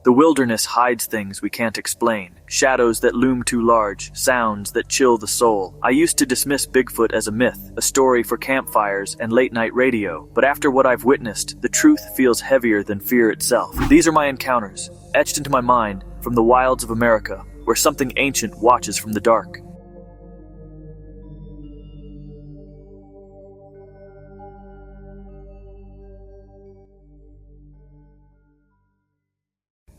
The wilderness hides things we can't explain, shadows that loom too large, sounds that chill the soul. I used to dismiss Bigfoot as a myth, a story for campfires and late-night radio, but after what I've witnessed, the truth feels heavier than fear itself. These are my encounters, etched into my mind from the wilds of America, where something ancient watches from the dark.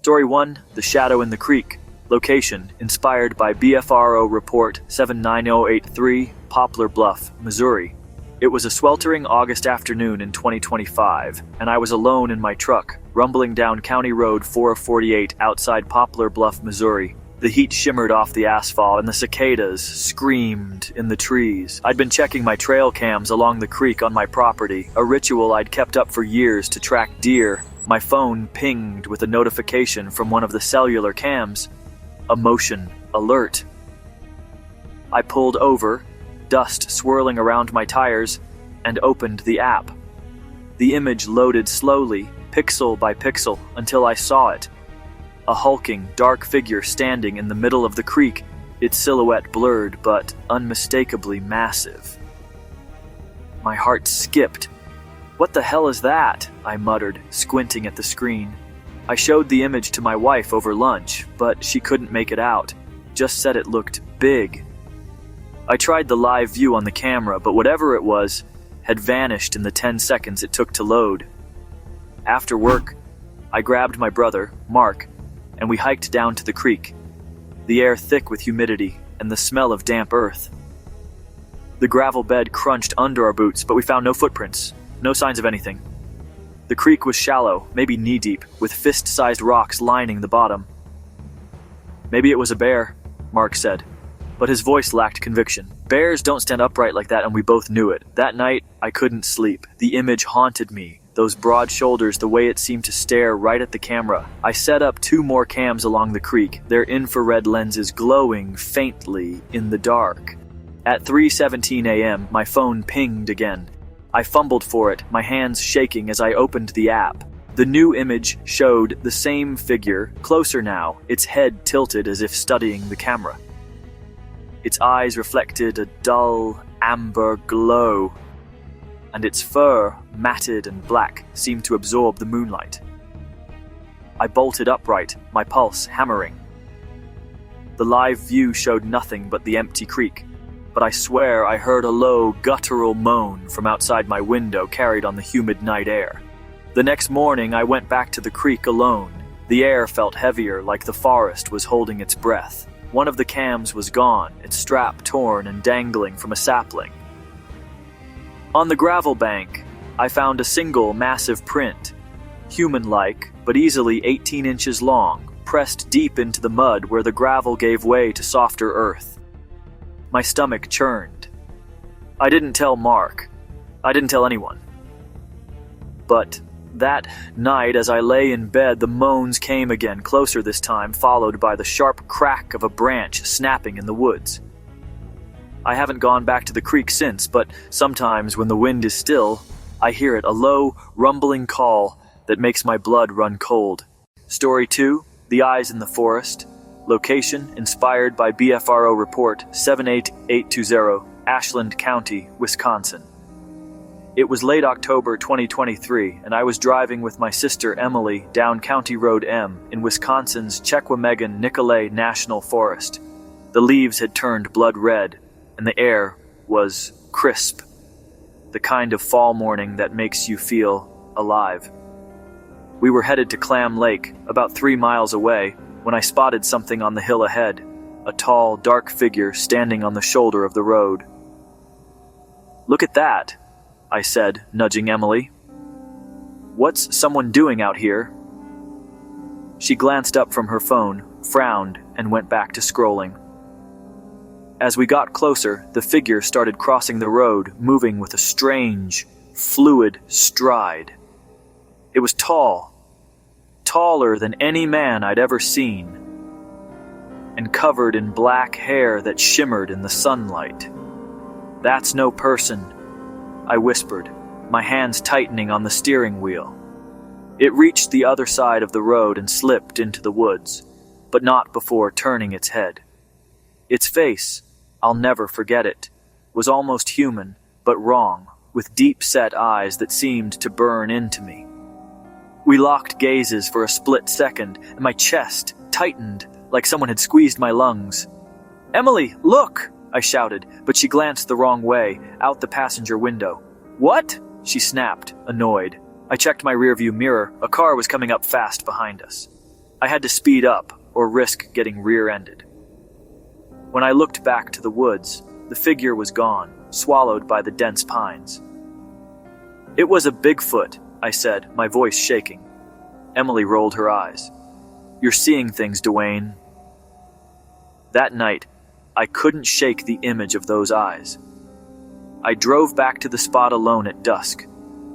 Story 1, The Shadow in the Creek. Location, inspired by BFRO Report 79083, Poplar Bluff, Missouri. It was a sweltering August afternoon in 2025, and I was alone in my truck, rumbling down County Road 448 outside Poplar Bluff, Missouri. The heat shimmered off the asphalt and the cicadas screamed in the trees. I'd been checking my trail cams along the creek on my property, a ritual I'd kept up for years to track deer. My phone pinged with a notification from one of the cellular cams. A motion alert. I pulled over, dust swirling around my tires, and opened the app. The image loaded slowly, pixel by pixel, until I saw it. A hulking, dark figure standing in the middle of the creek, its silhouette blurred but unmistakably massive. My heart skipped. "What the hell is that?" I muttered, squinting at the screen. I showed the image to my wife over lunch, but she couldn't make it out, just said it looked big. I tried the live view on the camera, but whatever it was had vanished in the 10 seconds it took to load. After work, I grabbed my brother, Mark, and we hiked down to the creek, the air thick with humidity and the smell of damp earth. The gravel bed crunched under our boots, but we found no footprints. No signs of anything. The creek was shallow, maybe knee-deep, with fist-sized rocks lining the bottom. "Maybe it was a bear," Mark said, but his voice lacked conviction. Bears don't stand upright like that, and we both knew it. That night, I couldn't sleep. The image haunted me, those broad shoulders, the way it seemed to stare right at the camera. I set up 2 more cams along the creek, their infrared lenses glowing faintly in the dark. At 3:17 a.m., my phone pinged again. I fumbled for it, my hands shaking as I opened the app. The new image showed the same figure, closer now, its head tilted as if studying the camera. Its eyes reflected a dull, amber glow, and its fur, matted and black, seemed to absorb the moonlight. I bolted upright, my pulse hammering. The live view showed nothing but the empty creek, but I swear I heard a low, guttural moan from outside my window carried on the humid night air. The next morning, I went back to the creek alone. The air felt heavier, like the forest was holding its breath. One of the cams was gone, its strap torn and dangling from a sapling. On the gravel bank, I found a single massive print, human-like, but easily 18 inches long, pressed deep into the mud where the gravel gave way to softer earth. My stomach churned. I didn't tell Mark. I didn't tell anyone. But that night, as I lay in bed, the moans came again, closer this time, followed by the sharp crack of a branch snapping in the woods. I haven't gone back to the creek since, but sometimes when the wind is still, I hear it, a low, rumbling call that makes my blood run cold. Story 2, The Eyes in the Forest. Location, inspired by BFRO Report 78820, Ashland County, Wisconsin. It was late October 2023, and I was driving with my sister Emily down County Road M in Wisconsin's Chequamegon-Nicolet National Forest. The leaves had turned blood red, and the air was crisp, the kind of fall morning that makes you feel alive. We were headed to Clam Lake, about 3 miles away, when I spotted something on the hill ahead, a tall, dark figure standing on the shoulder of the road. "Look at that," I said, nudging Emily. "What's someone doing out here?" She glanced up from her phone, frowned, and went back to scrolling. As we got closer, the figure started crossing the road, moving with a strange, fluid stride. It was tall, taller than any man I'd ever seen, and covered in black hair that shimmered in the sunlight. "That's no person," I whispered, my hands tightening on the steering wheel. It reached the other side of the road and slipped into the woods, but not before turning its head. Its face, I'll never forget it, was almost human, but wrong, with deep-set eyes that seemed to burn into me. We locked gazes for a split second, and my chest tightened like someone had squeezed my lungs. "Emily, look!" I shouted, but she glanced the wrong way, out the passenger window. "What?" she snapped, annoyed. I checked my rearview mirror. A car was coming up fast behind us. I had to speed up or risk getting rear-ended. When I looked back to the woods, the figure was gone, swallowed by the dense pines. "It was a Bigfoot," I said, my voice shaking. Emily rolled her eyes. "You're seeing things, Dwayne." That night, I couldn't shake the image of those eyes. I drove back to the spot alone at dusk,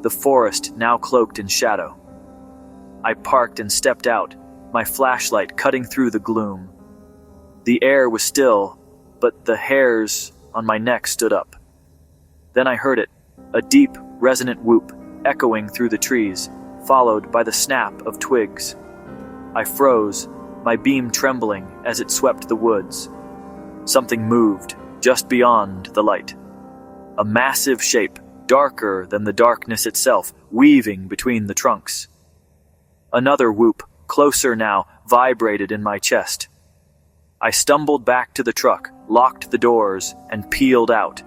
the forest now cloaked in shadow. I parked and stepped out, my flashlight cutting through the gloom. The air was still, but the hairs on my neck stood up. Then I heard it, a deep, resonant whoop, echoing through the trees, followed by the snap of twigs. I froze, my beam trembling as it swept the woods. Something moved, just beyond the light. A massive shape, darker than the darkness itself, weaving between the trunks. Another whoop, closer now, vibrated in my chest. I stumbled back to the truck, locked the doors, and peeled out.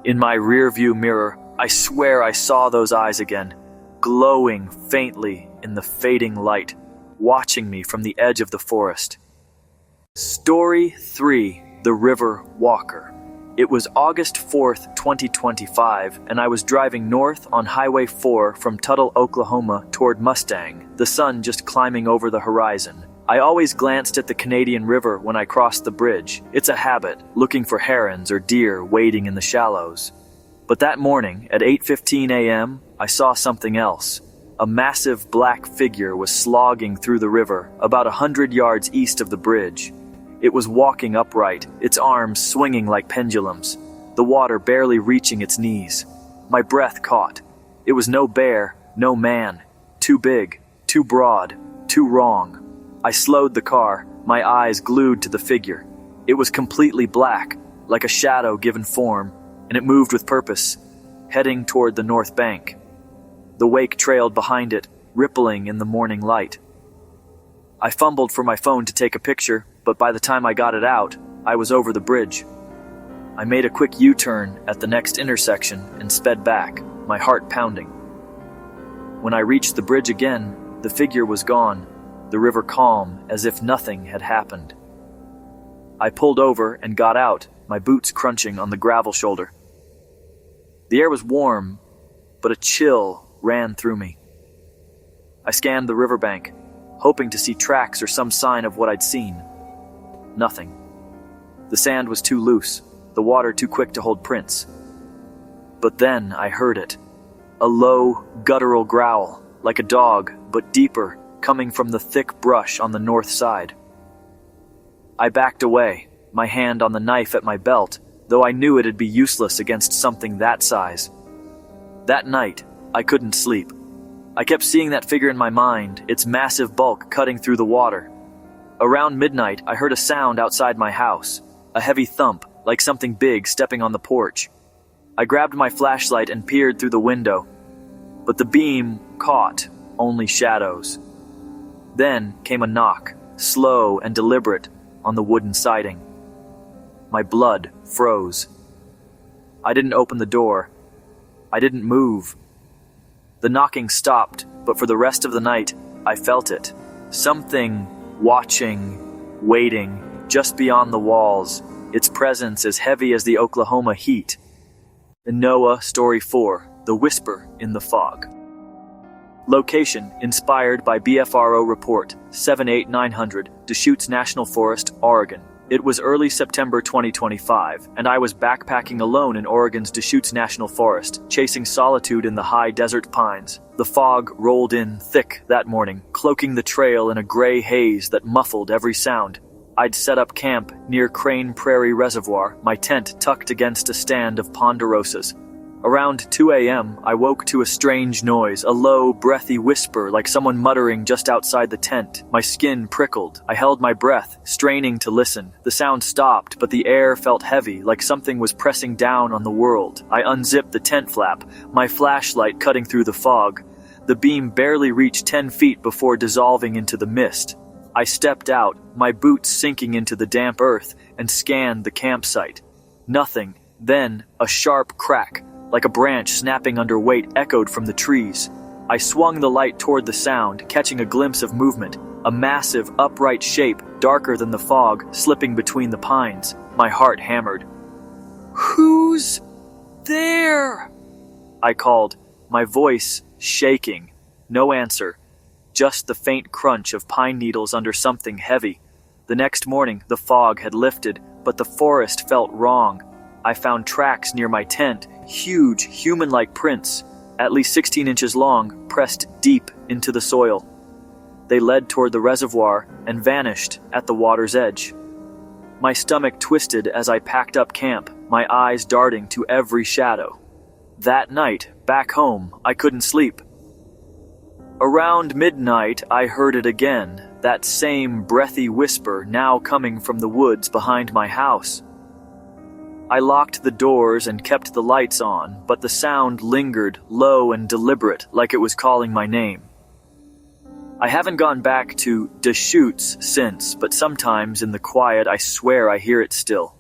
In my rearview mirror, I swear I saw those eyes again, glowing faintly in the fading light, watching me from the edge of the forest. Story 3: The River Walker. It was August 4th, 2025, and I was driving north on Highway 4 from Tuttle, Oklahoma toward Mustang, the sun just climbing over the horizon. I always glanced at the Canadian River when I crossed the bridge. It's a habit, looking for herons or deer wading in the shallows. But that morning, at 8:15 a.m., I saw something else. A massive black figure was slogging through the river, about 100 yards east of the bridge. It was walking upright, its arms swinging like pendulums, the water barely reaching its knees. My breath caught. It was no bear, no man. Too big, too broad, too wrong. I slowed the car, my eyes glued to the figure. It was completely black, like a shadow given form, and it moved with purpose, heading toward the north bank. The wake trailed behind it, rippling in the morning light. I fumbled for my phone to take a picture, but by the time I got it out, I was over the bridge. I made a quick U-turn at the next intersection and sped back, my heart pounding. When I reached the bridge again, the figure was gone, the river calm as if nothing had happened. I pulled over and got out, my boots crunching on the gravel shoulder. The air was warm, but a chill ran through me. I scanned the riverbank, hoping to see tracks or some sign of what I'd seen. Nothing. The sand was too loose, the water too quick to hold prints. But then I heard it. A low, guttural growl, like a dog, but deeper, coming from the thick brush on the north side. I backed away, my hand on the knife at my belt, though I knew it'd be useless against something that size. That night, I couldn't sleep. I kept seeing that figure in my mind, its massive bulk cutting through the water. Around midnight, I heard a sound outside my house, a heavy thump, like something big stepping on the porch. I grabbed my flashlight and peered through the window, but the beam caught only shadows. Then came a knock, slow and deliberate, on the wooden siding. My blood froze. I didn't open the door. I didn't move. The knocking stopped, but for the rest of the night, I felt it. Something watching, waiting, just beyond the walls, its presence as heavy as the Oklahoma heat. In Noah, Story 4, The Whisper in the Fog. Location, inspired by BFRO Report 78900, Deschutes National Forest, Oregon. It was early September 2025, and I was backpacking alone in Oregon's Deschutes National Forest, chasing solitude in the high desert pines. The fog rolled in thick that morning, cloaking the trail in a gray haze that muffled every sound. I'd set up camp near Crane Prairie Reservoir, my tent tucked against a stand of ponderosas. Around 2 a.m., I woke to a strange noise, a low, breathy whisper like someone muttering just outside the tent. My skin prickled. I held my breath, straining to listen. The sound stopped, but the air felt heavy, like something was pressing down on the world. I unzipped the tent flap, my flashlight cutting through the fog. The beam barely reached 10 feet before dissolving into the mist. I stepped out, my boots sinking into the damp earth, and scanned the campsite. Nothing. Then, a sharp crack, like a branch snapping under weight, echoed from the trees. I swung the light toward the sound, catching a glimpse of movement, a massive, upright shape, darker than the fog, slipping between the pines. My heart hammered. "Who's there?" I called, my voice shaking. No answer, just the faint crunch of pine needles under something heavy. The next morning, the fog had lifted, but the forest felt wrong. I found tracks near my tent, huge, human-like prints, at least 16 inches long, pressed deep into the soil. They led toward the reservoir and vanished at the water's edge. My stomach twisted as I packed up camp, my eyes darting to every shadow. That night, back home, I couldn't sleep. Around midnight, I heard it again, that same breathy whisper now coming from the woods behind my house. I locked the doors and kept the lights on, but the sound lingered, low and deliberate, like it was calling my name. I haven't gone back to Deschutes since, but sometimes in the quiet I swear I hear it still.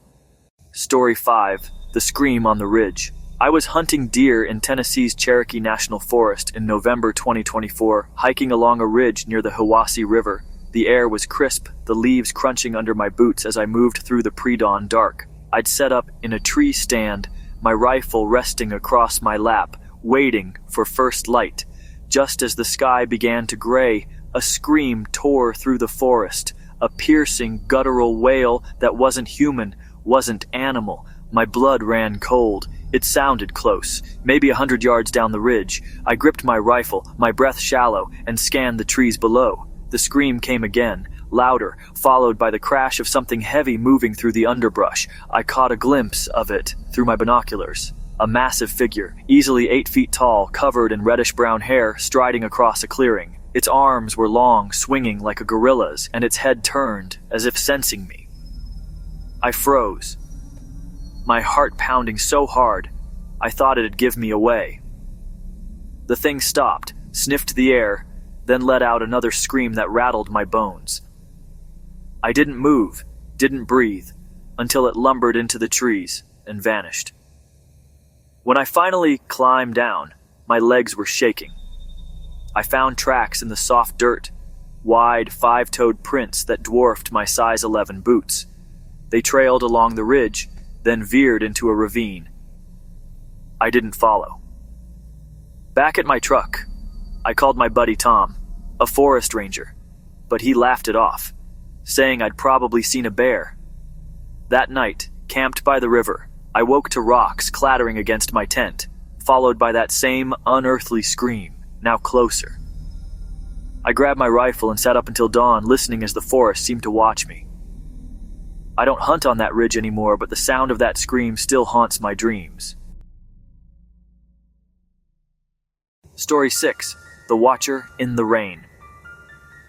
Story 5. The Scream on the Ridge. I was hunting deer in Tennessee's Cherokee National Forest in November 2024, hiking along a ridge near the Hiwassee River. The air was crisp, the leaves crunching under my boots as I moved through the pre-dawn dark. I'd set up in a tree stand, my rifle resting across my lap, waiting for first light. Just as the sky began to gray, a scream tore through the forest, a piercing, guttural wail that wasn't human, wasn't animal. My blood ran cold. It sounded close, maybe 100 yards down the ridge. I gripped my rifle, my breath shallow, and scanned the trees below. The scream came again, louder, followed by the crash of something heavy moving through the underbrush. I caught a glimpse of it through my binoculars. A massive figure, easily 8 feet tall, covered in reddish-brown hair, striding across a clearing. Its arms were long, swinging like a gorilla's, and its head turned, as if sensing me. I froze, my heart pounding so hard, I thought it'd give me away. The thing stopped, sniffed the air, then let out another scream that rattled my bones. I didn't move, didn't breathe, until it lumbered into the trees and vanished. When I finally climbed down, my legs were shaking. I found tracks in the soft dirt, wide, five-toed prints that dwarfed my size 11 boots. They trailed along the ridge, then veered into a ravine. I didn't follow. Back at my truck, I called my buddy Tom, a forest ranger, but he laughed it off, saying I'd probably seen a bear. That night, camped by the river, I woke to rocks clattering against my tent, followed by that same unearthly scream, now closer. I grabbed my rifle and sat up until dawn, listening as the forest seemed to watch me. I don't hunt on that ridge anymore, but the sound of that scream still haunts my dreams. Story 6. The Watcher in the Rain.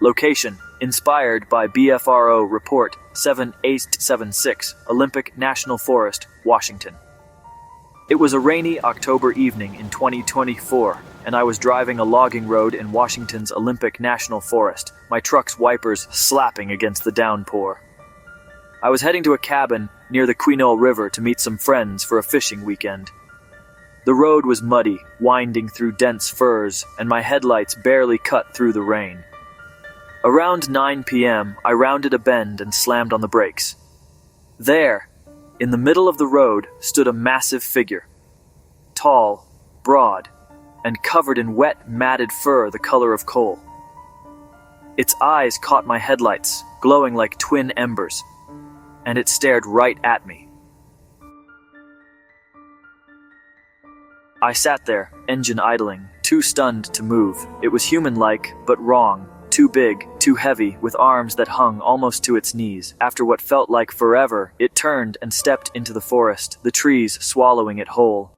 Location: inspired by BFRO Report 7876, Olympic National Forest, Washington. It was a rainy October evening in 2024, and I was driving a logging road in Washington's Olympic National Forest, my truck's wipers slapping against the downpour. I was heading to a cabin near the Quinault River to meet some friends for a fishing weekend. The road was muddy, winding through dense firs, and my headlights barely cut through the rain. Around 9 p.m., I rounded a bend and slammed on the brakes. There, in the middle of the road, stood a massive figure. Tall, broad, and covered in wet, matted fur the color of coal. Its eyes caught my headlights, glowing like twin embers, and it stared right at me. I sat there, engine idling, too stunned to move. It was human-like, but wrong. Too big, too heavy, with arms that hung almost to its knees. After what felt like forever, it turned and stepped into the forest, the trees swallowing it whole.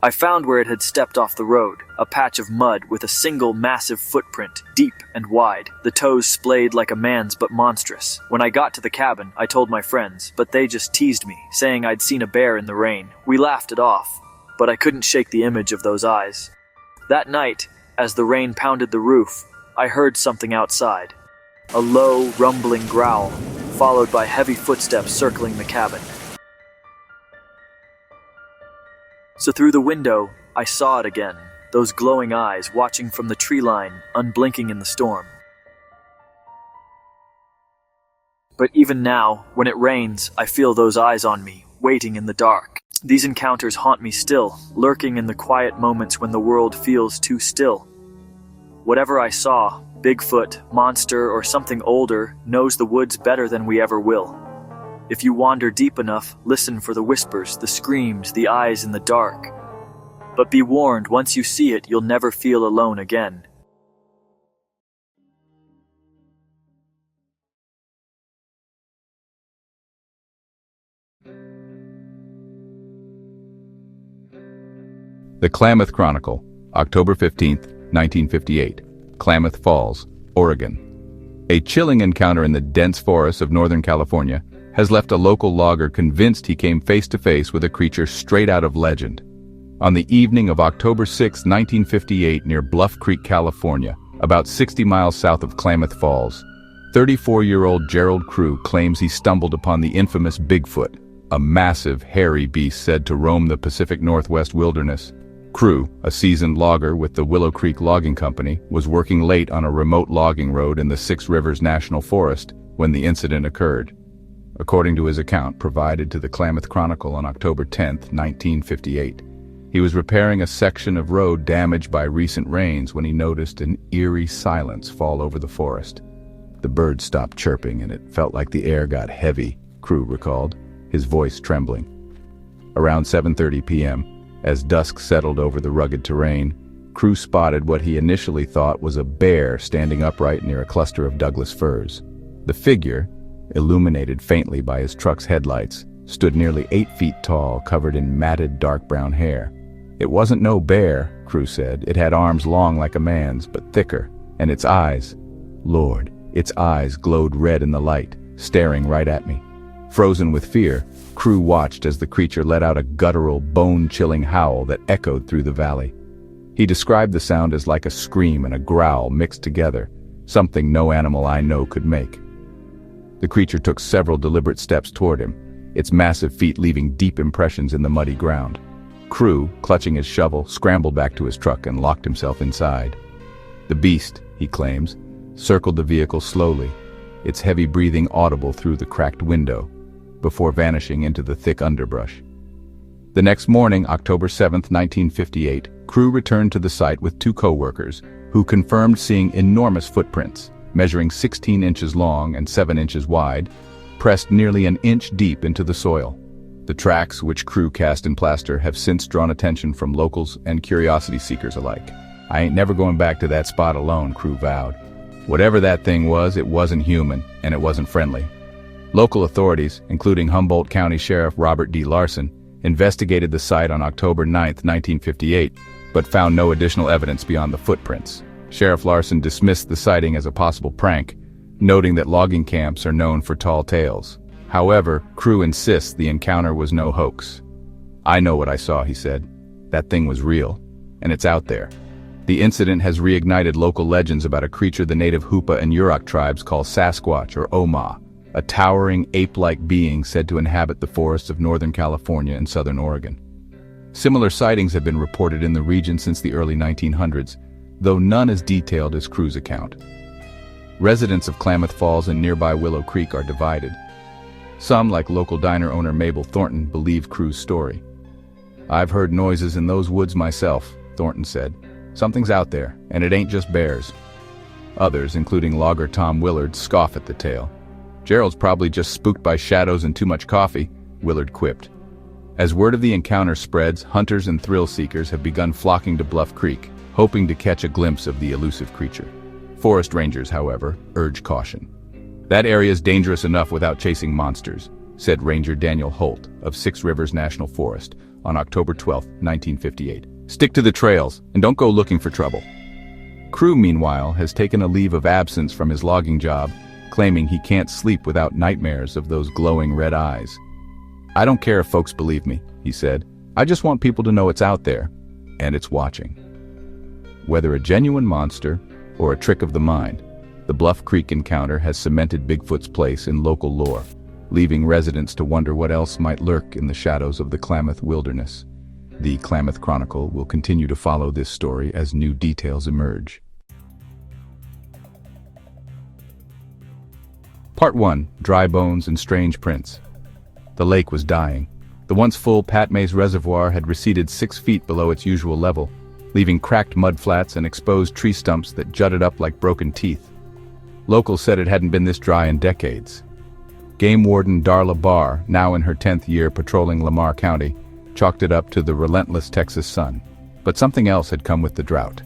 I found where it had stepped off the road, a patch of mud with a single massive footprint, deep and wide, the toes splayed like a man's but monstrous. When I got to the cabin, I told my friends, but they just teased me, saying I'd seen a bear in the rain. We laughed it off, but I couldn't shake the image of those eyes. That night, as the rain pounded the roof, I heard something outside. A low, rumbling growl, followed by heavy footsteps circling the cabin. So through the window, I saw it again, those glowing eyes watching from the tree line, unblinking in the storm. But even now, when it rains, I feel those eyes on me, waiting in the dark. These encounters haunt me still, lurking in the quiet moments when the world feels too still. Whatever I saw, Bigfoot, monster, or something older, knows the woods better than we ever will. If you wander deep enough, listen for the whispers, the screams, the eyes in the dark. But be warned, once you see it, you'll never feel alone again. The Klamath Chronicle, October 15, 1958, Klamath Falls, Oregon. A chilling encounter in the dense forests of Northern California has left a local logger convinced he came face-to-face with a creature straight out of legend. On the evening of October 6, 1958, near Bluff Creek, California, about 60 miles south of Klamath Falls, 34-year-old Gerald Crew claims he stumbled upon the infamous Bigfoot, a massive, hairy beast said to roam the Pacific Northwest wilderness. Crew, a seasoned logger with the Willow Creek Logging Company, was working late on a remote logging road in the Six Rivers National Forest when the incident occurred. According to his account provided to the Klamath Chronicle on October 10, 1958, he was repairing a section of road damaged by recent rains when he noticed an eerie silence fall over the forest. The birds stopped chirping and it felt like the air got heavy, Crew recalled, his voice trembling. Around 7:30 p.m., as dusk settled over the rugged terrain, Crew spotted what he initially thought was a bear standing upright near a cluster of Douglas firs. The figure, illuminated faintly by his truck's headlights, stood nearly 8 feet tall, covered in matted dark brown hair. It wasn't no bear, Crew said. It had arms long like a man's, but thicker, and its eyes, Lord, its eyes glowed red in the light, staring right at me. Frozen with fear, Crew watched as the creature let out a guttural, bone-chilling howl that echoed through the valley. He described the sound as like a scream and a growl mixed together, something no animal I know could make. The creature took several deliberate steps toward him, its massive feet leaving deep impressions in the muddy ground. Crew, clutching his shovel, scrambled back to his truck and locked himself inside. The beast, he claims, circled the vehicle slowly, its heavy breathing audible through the cracked window, before vanishing into the thick underbrush. The next morning, October 7, 1958, Crew returned to the site with 2 co-workers, who confirmed seeing enormous footprints, measuring 16 inches long and 7 inches wide, pressed nearly an inch deep into the soil. The tracks, which Crew cast in plaster, have since drawn attention from locals and curiosity seekers alike. I ain't never going back to that spot alone, Crew vowed. Whatever that thing was, it wasn't human, and it wasn't friendly. Local authorities, including Humboldt County Sheriff Robert D. Larson, investigated the site on October 9, 1958, but found no additional evidence beyond the footprints. Sheriff Larson dismissed the sighting as a possible prank, noting that logging camps are known for tall tales. However, Crew insists the encounter was no hoax. I know what I saw, he said. That thing was real, and it's out there. The incident has reignited local legends about a creature the native Hoopa and Yurok tribes call Sasquatch or Oma, a towering ape-like being said to inhabit the forests of Northern California and Southern Oregon. Similar sightings have been reported in the region since the early 1900s, though none as detailed as Crew's account. Residents of Klamath Falls and nearby Willow Creek are divided. Some, like local diner owner Mabel Thornton, believe Crew's story. "I've heard noises in those woods myself," Thornton said. "Something's out there, and it ain't just bears." Others, including logger Tom Willard, scoff at the tale. "Gerald's probably just spooked by shadows and too much coffee," Willard quipped. As word of the encounter spreads, hunters and thrill seekers have begun flocking to Bluff Creek, hoping to catch a glimpse of the elusive creature. Forest rangers, however, urge caution. "That area is dangerous enough without chasing monsters," said Ranger Daniel Holt of Six Rivers National Forest on October 12, 1958. Stick to the trails and don't go looking for trouble. Crew, meanwhile, has taken a leave of absence from his logging job, claiming he can't sleep without nightmares of those glowing red eyes. "I don't care if folks believe me," he said. "I just want people to know it's out there, and it's watching." Whether a genuine monster or a trick of the mind, the Bluff Creek encounter has cemented Bigfoot's place in local lore, leaving residents to wonder what else might lurk in the shadows of the Klamath wilderness. The Klamath Chronicle will continue to follow this story as new details emerge. Part 1. Dry bones and strange prints. The lake was dying. The once full Patmaze Reservoir had receded 6 feet below its usual level, leaving cracked mudflats and exposed tree stumps that jutted up like broken teeth. Locals said it hadn't been this dry in decades. Game Warden Darla Barr, now in her 10th year patrolling Lamar County, chalked it up to the relentless Texas sun. But something else had come with the drought.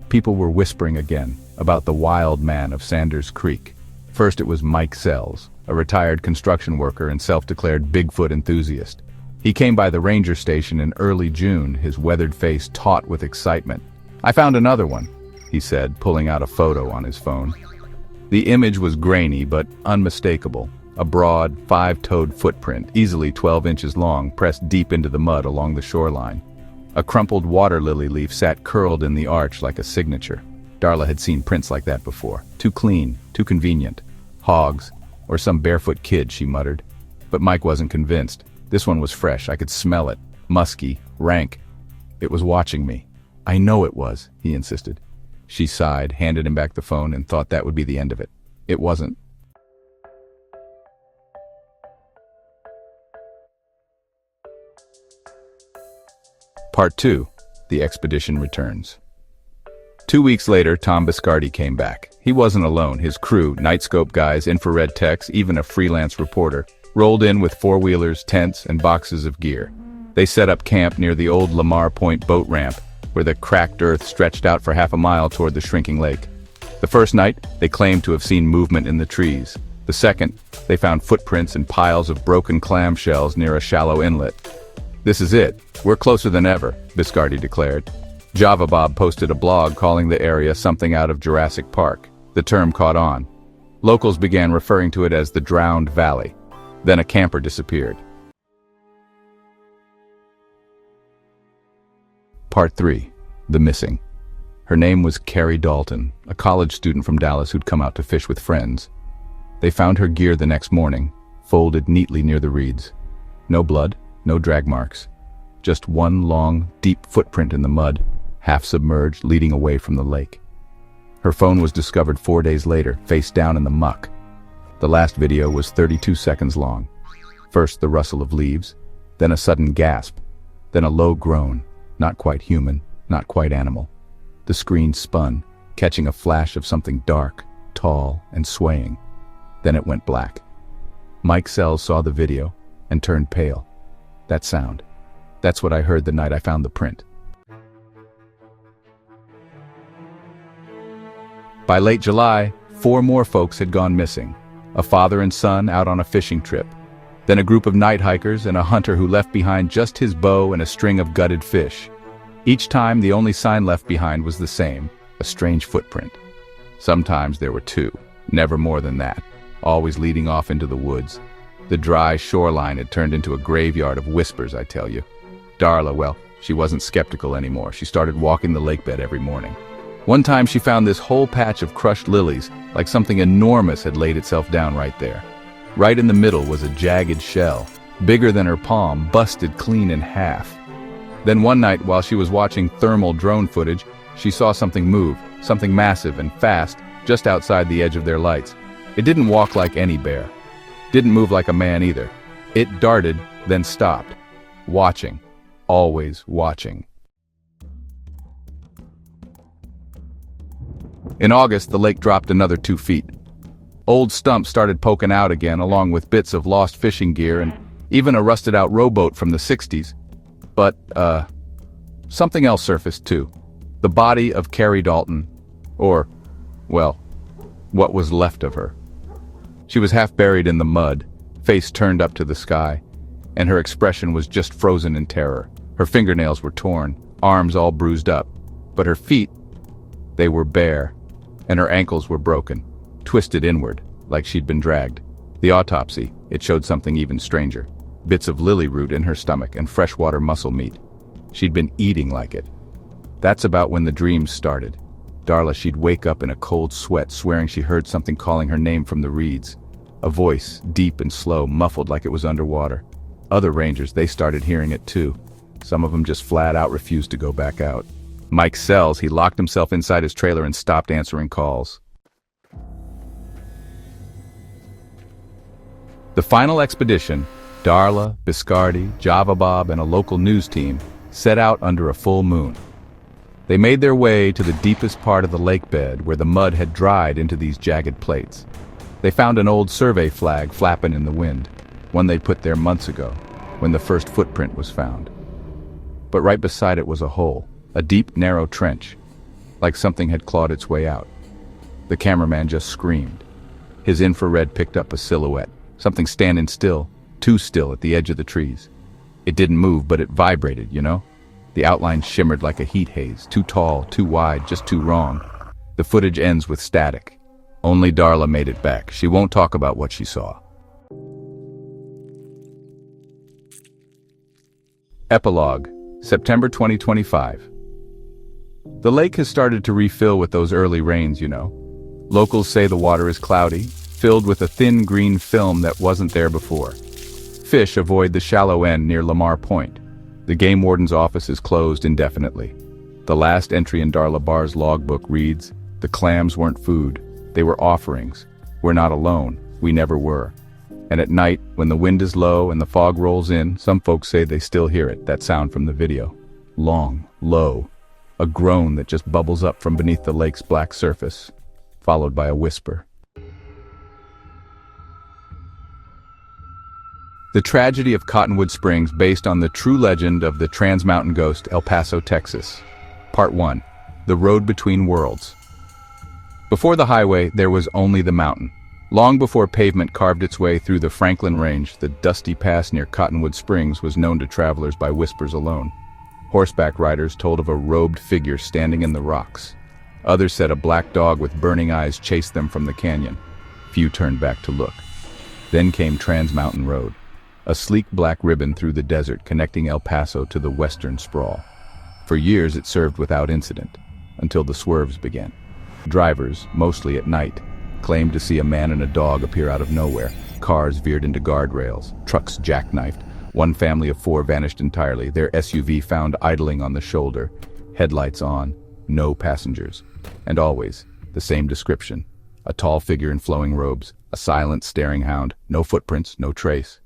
People were whispering again about the wild man of Sanders Creek. First it was Mike Sells, a retired construction worker and self-declared Bigfoot enthusiast. He came by the ranger station in early June, his weathered face taut with excitement. "I found another one," he said, pulling out a photo on his phone. The image was grainy but unmistakable. A broad, 5-toed footprint, easily 12 inches long, pressed deep into the mud along the shoreline. A crumpled water lily leaf sat curled in the arch like a signature. Darla had seen prints like that before. Too clean, too convenient. Hogs, or some barefoot kid, she muttered. But Mike wasn't convinced. This one was fresh, I could smell it. Musky, rank. It was watching me. "I know it was," he insisted. She sighed, handed him back the phone, and thought that would be the end of it. It wasn't. Part 2. The expedition returns. 2 weeks later, Tom Biscardi came back. He wasn't alone. His crew, nightscope guys, infrared techs, even a freelance reporter, rolled in with four-wheelers, tents, and boxes of gear. They set up camp near the old Lamar Point boat ramp, where the cracked earth stretched out for half a mile toward the shrinking lake. The first night, they claimed to have seen movement in the trees. The second, they found footprints and piles of broken clamshells near a shallow inlet. "This is it. We're closer than ever," Biscardi declared. Java Bob posted a blog calling the area something out of Jurassic Park. The term caught on. Locals began referring to it as the Drowned Valley. Then a camper disappeared. Part 3. The Missing. Her name was Carrie Dalton, a college student from Dallas who'd come out to fish with friends. They found her gear the next morning, folded neatly near the reeds. No blood, no drag marks. Just one long, deep footprint in the mud, half submerged, leading away from the lake. Her phone was discovered 4 days later, face down in the muck. The last video was 32 seconds long. First the rustle of leaves, then a sudden gasp, then a low groan, not quite human, not quite animal. The screen spun, catching a flash of something dark, tall, and swaying. Then it went black. Mike Sells saw the video and turned pale. That sound. That's what I heard the night I found the print. By late July, 4 more folks had gone missing. A father and son out on a fishing trip. Then a group of night hikers and a hunter who left behind just his bow and a string of gutted fish. Each time the only sign left behind was the same, a strange footprint. Sometimes there were 2, never more than that, always leading off into the woods. The dry shoreline had turned into a graveyard of whispers, I tell you. Darla, well, she wasn't skeptical anymore. She started walking the lakebed every morning. One time she found this whole patch of crushed lilies, like something enormous had laid itself down right there. Right in the middle was a jagged shell, bigger than her palm, busted clean in half. Then one night, while she was watching thermal drone footage, she saw something move, something massive and fast, just outside the edge of their lights. It didn't walk like any bear. Didn't move like a man either. It darted, then stopped. Watching. Always watching. In August, the lake dropped another 2 feet. Old stumps started poking out again, along with bits of lost fishing gear and even a rusted-out rowboat from the 60s. But, something else surfaced too. The body of Carrie Dalton. Or, well, what was left of her. She was half buried in the mud, face turned up to the sky, and her expression was just frozen in terror. Her fingernails were torn, arms all bruised up, but her feet, they were bare, and her ankles were broken, twisted inward, like she'd been dragged. The autopsy, it showed something even stranger. Bits of lily root in her stomach and freshwater mussel meat. She'd been eating like it. That's about when the dreams started. Darla, she'd wake up in a cold sweat, swearing she heard something calling her name from the reeds. A voice, deep and slow, muffled like it was underwater. Other rangers, they started hearing it too. Some of them just flat out refused to go back out. Mike Sells, he locked himself inside his trailer and stopped answering calls. The final expedition, Darla, Biscardi, Java Bob, and a local news team, set out under a full moon. They made their way to the deepest part of the lake bed where the mud had dried into these jagged plates. They found an old survey flag flapping in the wind, one they'd put there months ago, when the first footprint was found. But right beside it was a hole, a deep, narrow trench, like something had clawed its way out. The cameraman just screamed. His infrared picked up a silhouette, something standing still, too still at the edge of the trees. It didn't move, but it vibrated, you know? The outline shimmered like a heat haze, too tall, too wide, just too wrong. The footage ends with static. Only Darla made it back. She won't talk about what she saw. Epilogue, September 2025. The lake has started to refill with those early rains, you know. Locals say the water is cloudy, filled with a thin green film that wasn't there before. Fish avoid the shallow end near Lamar Point. The game warden's office is closed indefinitely. The last entry in Darla Bar's logbook reads, "The clams weren't food. They were offerings. We're not alone. We never were." And at night, when the wind is low and the fog rolls in, some folks say they still hear it, that sound from the video. Long, low, a groan that just bubbles up from beneath the lake's black surface, followed by a whisper. The tragedy of Cottonwood Springs, based on the true legend of the Trans Mountain Ghost, El Paso, Texas. Part 1. The Road Between Worlds. Before the highway, there was only the mountain. Long before pavement carved its way through the Franklin Range, the dusty pass near Cottonwood Springs was known to travelers by whispers alone. Horseback riders told of a robed figure standing in the rocks. Others said a black dog with burning eyes chased them from the canyon. Few turned back to look. Then came Trans Mountain Road, a sleek black ribbon through the desert connecting El Paso to the western sprawl. For years it served without incident, until the swerves began. Drivers, mostly at night, claimed to see a man and a dog appear out of nowhere. Cars veered into guardrails, trucks jackknifed. One family of 4 vanished entirely, their SUV found idling on the shoulder, headlights on, no passengers. And always, the same description. A tall figure in flowing robes, a silent staring hound, no footprints, no trace.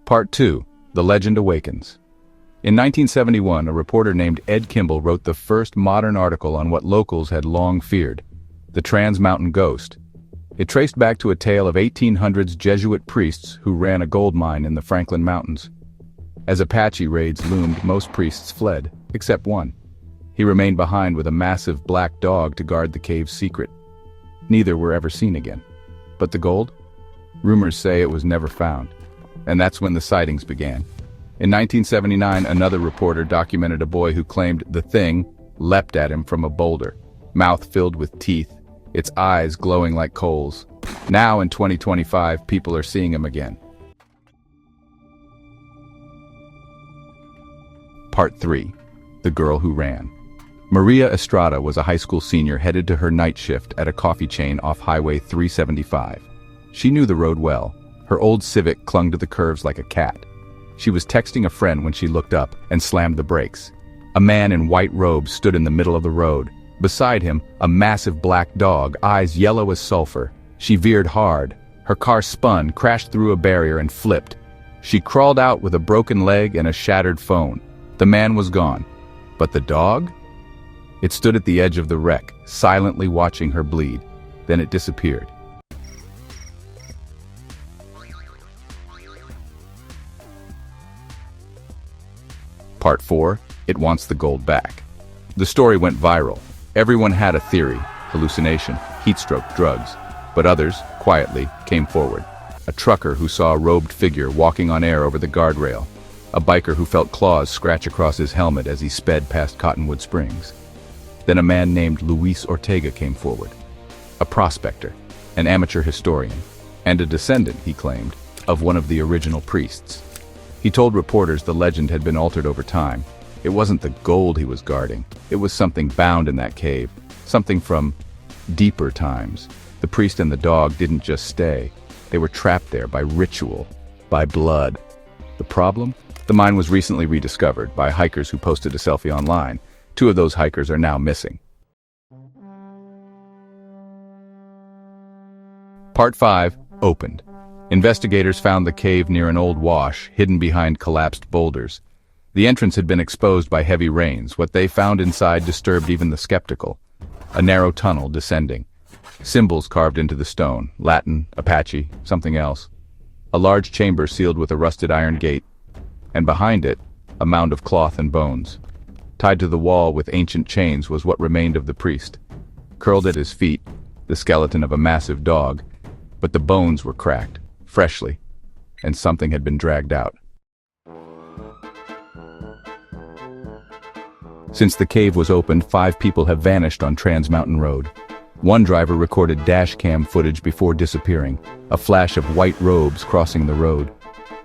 Part 2. The Legend Awakens. In 1971, a reporter named Ed Kimball wrote the first modern article on what locals had long feared, the Trans Mountain Ghost. It traced back to a tale of 1800s Jesuit priests who ran a gold mine in the Franklin Mountains. As Apache raids loomed, most priests fled, except one. He remained behind with a massive black dog to guard the cave's secret. Neither were ever seen again. But the gold? Rumors say it was never found. And that's when the sightings began. In 1979, another reporter documented a boy who claimed the thing leapt at him from a boulder, mouth filled with teeth, its eyes glowing like coals. Now in 2025, people are seeing him again. Part 3. The Girl Who Ran. Maria Estrada was a high school senior headed to her night shift at a coffee chain off Highway 375. She knew the road well. Her old Civic clung to the curves like a cat. She was texting a friend when she looked up and slammed the brakes. A man in white robes stood in the middle of the road. Beside him, a massive black dog, eyes yellow as sulfur. She veered hard. Her car spun, crashed through a barrier, and flipped. She crawled out with a broken leg and a shattered phone. The man was gone. But the dog? It stood at the edge of the wreck, silently watching her bleed. Then it disappeared. Part 4. It wants the gold back. The story went viral. Everyone had a theory, hallucination, heat stroke, drugs. But others, quietly, came forward. a trucker who saw a robed figure walking on air over the guardrail, a biker who felt claws scratch across his helmet as he sped past Cottonwood Springs. Then a man named Luis Ortega came forward, a prospector, an amateur historian, and a descendant, he claimed, of one of the original priests. He told reporters the legend had been altered over time. It wasn't the gold he was guarding, it was something bound in that cave, something from deeper times. The priest and the dog didn't just stay. They were trapped there by ritual, by blood. The problem? The mine was recently rediscovered by hikers who posted a selfie online. 2 of those hikers are now missing. Part 5, opened. Investigators found the cave near an old wash, hidden behind collapsed boulders. The entrance had been exposed by heavy rains. What they found inside disturbed even the skeptical. A narrow tunnel descending. Symbols carved into the stone, Latin, Apache, something else. A large chamber sealed with a rusted iron gate, and behind it, a mound of cloth and bones. Tied to the wall with ancient chains was what remained of the priest. Curled at his feet, the skeleton of a massive dog, but the bones were cracked, freshly, and something had been dragged out. Since the cave was opened, 5 people have vanished on Trans Mountain Road. One driver recorded dash cam footage before disappearing, a flash of white robes crossing the road.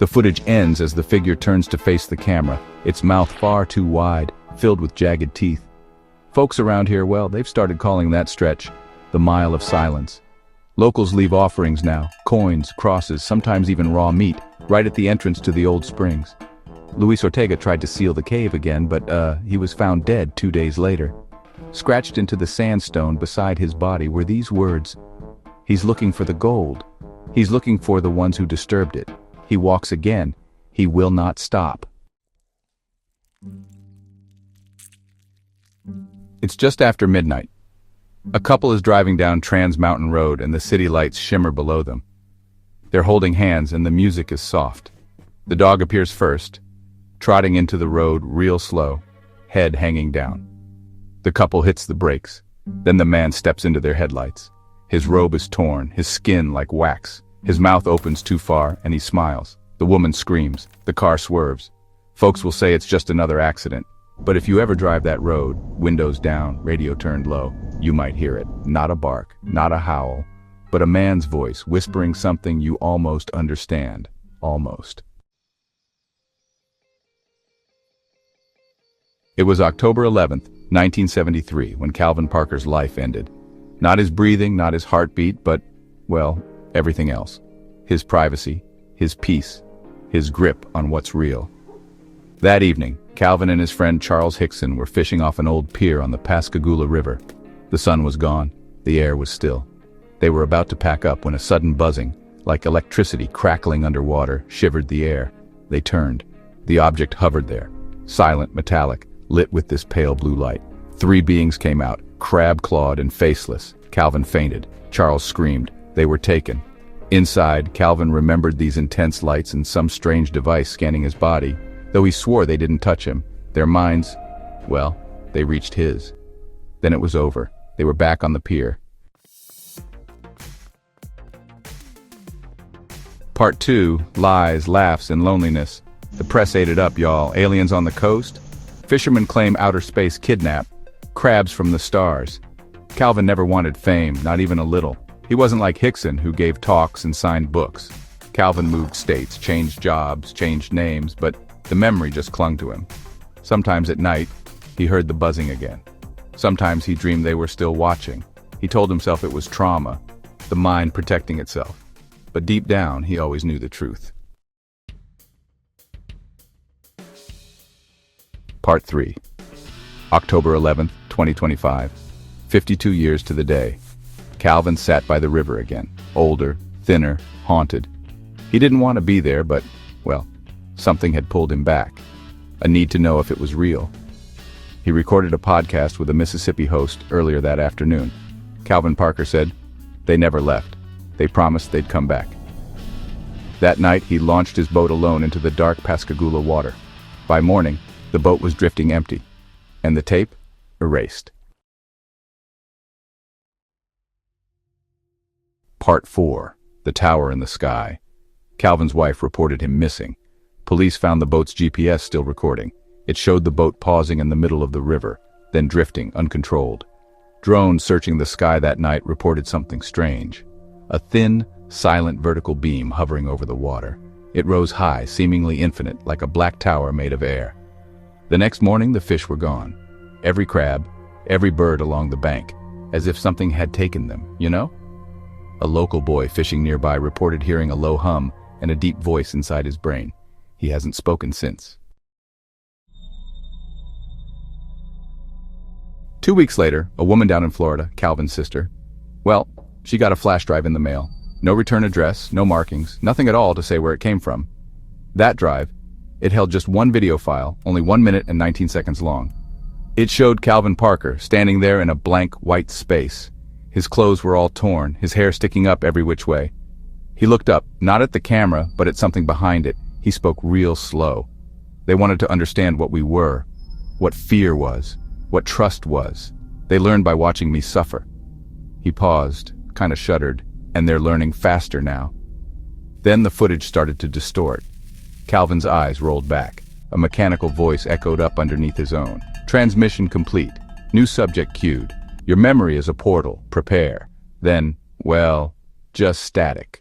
The footage ends as the figure turns to face the camera, its mouth far too wide, filled with jagged teeth. Folks around here, well, they've started calling that stretch the Mile of Silence. Locals leave offerings now, coins, crosses, sometimes even raw meat, right at the entrance to the old springs. Luis Ortega tried to seal the cave again, but he was found dead 2 days later. Scratched into the sandstone beside his body were these words: "He's looking for the gold. He's looking for the ones who disturbed it. He walks again. He will not stop." It's just after midnight. A couple is driving down Trans Mountain Road and the city lights shimmer below them. They're holding hands and the music is soft. The dog appears first, trotting into the road real slow, head hanging down. The couple hits the brakes. Then the man steps into their headlights. His robe is torn, his skin like wax. His mouth opens too far and he smiles. The woman screams. The car swerves. Folks will say it's just another accident. But if you ever drive that road, windows down, radio turned low, you might hear it. Not a bark, not a howl, but a man's voice whispering something you almost understand. Almost. It was October 11th, 1973, when Calvin Parker's life ended. Not his breathing, not his heartbeat, but, well, everything else. His privacy, his peace, his grip on what's real. That evening, Calvin and his friend Charles Hickson were fishing off an old pier on the Pascagoula River. The sun was gone, the air was still. They were about to pack up when a sudden buzzing, like electricity crackling underwater, shivered the air. They turned. The object hovered there, silent, metallic, lit with this pale blue light. 3 beings came out, crab-clawed and faceless. Calvin fainted. Charles screamed. They were taken. Inside, Calvin remembered these intense lights and some strange device scanning his body. Though he swore they didn't touch him, their minds, well, they reached his. Then it was over. They were back on the pier. Part 2, lies, laughs, and loneliness. The press ate it up, y'all. Aliens on the coast? Fishermen claim outer space kidnap. Crabs from the stars. Calvin never wanted fame, not even a little. He wasn't like Hickson, who gave talks and signed books. Calvin moved states, changed jobs, changed names, but the memory just clung to him. Sometimes at night, he heard the buzzing again. Sometimes he dreamed they were still watching. He told himself it was trauma, the mind protecting itself. But deep down, he always knew the truth. Part 3. October 11th, 2025. 52 years to the day. Calvin sat by the river again. Older, thinner, haunted. He didn't want to be there, but, well, something had pulled him back. A need to know if it was real. He recorded a podcast with a Mississippi host earlier that afternoon. Calvin Parker said, "They never left. They promised they'd come back." That night, he launched his boat alone into the dark Pascagoula water. By morning, the boat was drifting empty, and the tape erased. Part 4. The Tower in the Sky. Calvin's wife reported him missing. Police found the boat's GPS still recording. It showed the boat pausing in the middle of the river, then drifting uncontrolled. Drones searching the sky that night reported something strange. A thin, silent vertical beam hovering over the water. It rose high, seemingly infinite, like a black tower made of air. The next morning, the fish were gone. Every crab, every bird along the bank, as if something had taken them, you know? A local boy fishing nearby reported hearing a low hum and a deep voice inside his brain. He hasn't spoken since. 2 weeks later, a woman down in Florida, Calvin's sister, well, she got a flash drive in the mail. No return address, no markings, nothing at all to say where it came from. That drive, it held just one video file, only 1 minute and 19 seconds long. It showed Calvin Parker standing there in a blank white space. His clothes were all torn, his hair sticking up every which way. He looked up, not at the camera, but at something behind it. He spoke real slow. They wanted to understand what we were, what fear was, what trust was. They learned by watching me suffer. He paused, kind of shuddered, and they're learning faster now. Then the footage started to distort. Calvin's eyes rolled back. A mechanical voice echoed up underneath his own. Transmission complete. New subject queued. Your memory is a portal. Prepare. Then, well, just static.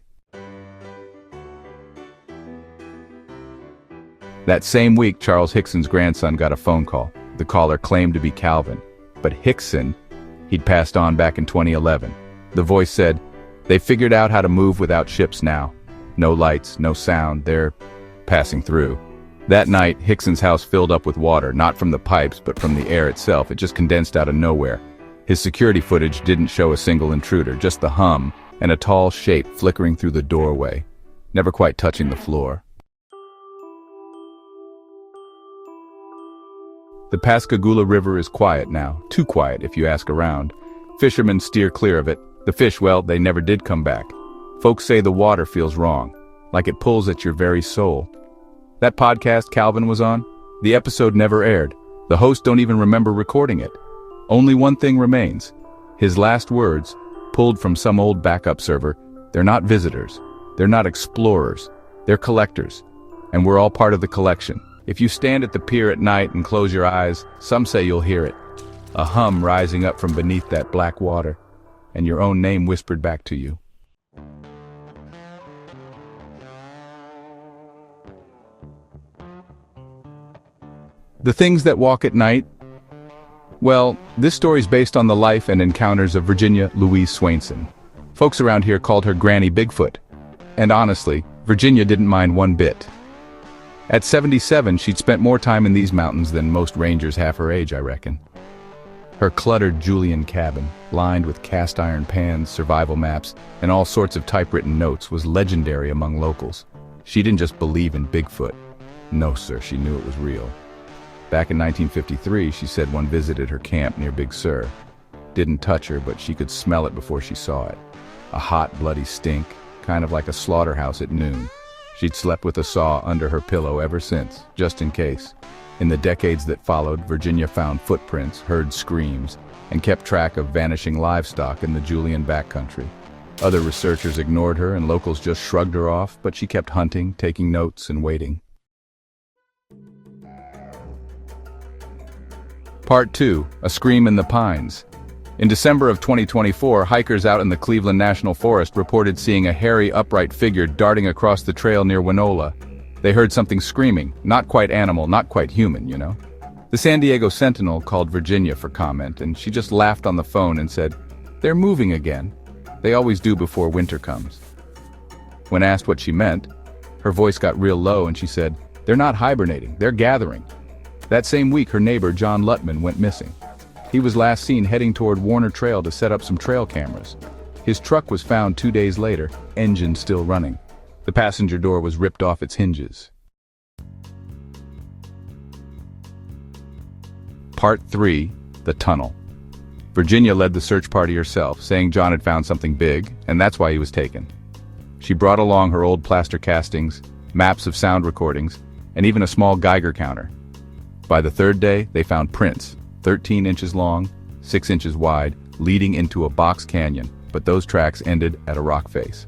That same week, Charles Hickson's grandson got a phone call. The caller claimed to be Calvin, but Hickson, he'd passed on back in 2011. The voice said, "They figured out how to move without ships now. No lights, no sound, they're passing through." That night, Hickson's house filled up with water, not from the pipes, but from the air itself. It just condensed out of nowhere. His security footage didn't show a single intruder, just the hum and a tall shape flickering through the doorway, never quite touching the floor. The Pascagoula River is quiet now, too quiet if you ask around. Fishermen steer clear of it. The fish, well, they never did come back. Folks say the water feels wrong, like it pulls at your very soul. That podcast Calvin was on, the episode never aired. The host don't even remember recording it. Only one thing remains. His last words, pulled from some old backup server, they're not visitors, they're not explorers, they're collectors. And we're all part of the collection. If you stand at the pier at night and close your eyes, some say you'll hear it. A hum rising up from beneath that black water, and your own name whispered back to you. The things that walk at night? Well, this story's based on the life and encounters of Virginia Louise Swainson. Folks around here called her Granny Bigfoot. And honestly, Virginia didn't mind one bit. At 77, she'd spent more time in these mountains than most rangers half her age, I reckon. Her cluttered Julian cabin, lined with cast iron pans, survival maps, and all sorts of typewritten notes, was legendary among locals. She didn't just believe in Bigfoot. No, sir, she knew it was real. Back in 1953, she said one visited her camp near Big Sur. Didn't touch her, but she could smell it before she saw it. A hot, bloody stink, kind of like a slaughterhouse at noon. She'd slept with a saw under her pillow ever since, just in case. In the decades that followed, Virginia found footprints, heard screams, and kept track of vanishing livestock in the Julian backcountry. Other researchers ignored her and locals just shrugged her off, but she kept hunting, taking notes, and waiting. Part 2, A Scream in the Pines. In December of 2024, hikers out in the Cleveland National Forest reported seeing a hairy, upright figure darting across the trail near Winola. They heard something screaming, not quite animal, not quite human, you know. The San Diego Sentinel called Virginia for comment, and she just laughed on the phone and said, "They're moving again. They always do before winter comes." When asked what she meant, her voice got real low and she said, "They're not hibernating, they're gathering." That same week, her neighbor, John Lutman, went missing. He was last seen heading toward Warner Trail to set up some trail cameras. His truck was found 2 days later, engine still running. The passenger door was ripped off its hinges. Part 3, The Tunnel. Virginia led the search party herself, saying John had found something big, and that's why he was taken. She brought along her old plaster castings, maps of sound recordings, and even a small Geiger counter. By the third day, they found prints, 13 inches long, 6 inches wide, leading into a box canyon, but those tracks ended at a rock face.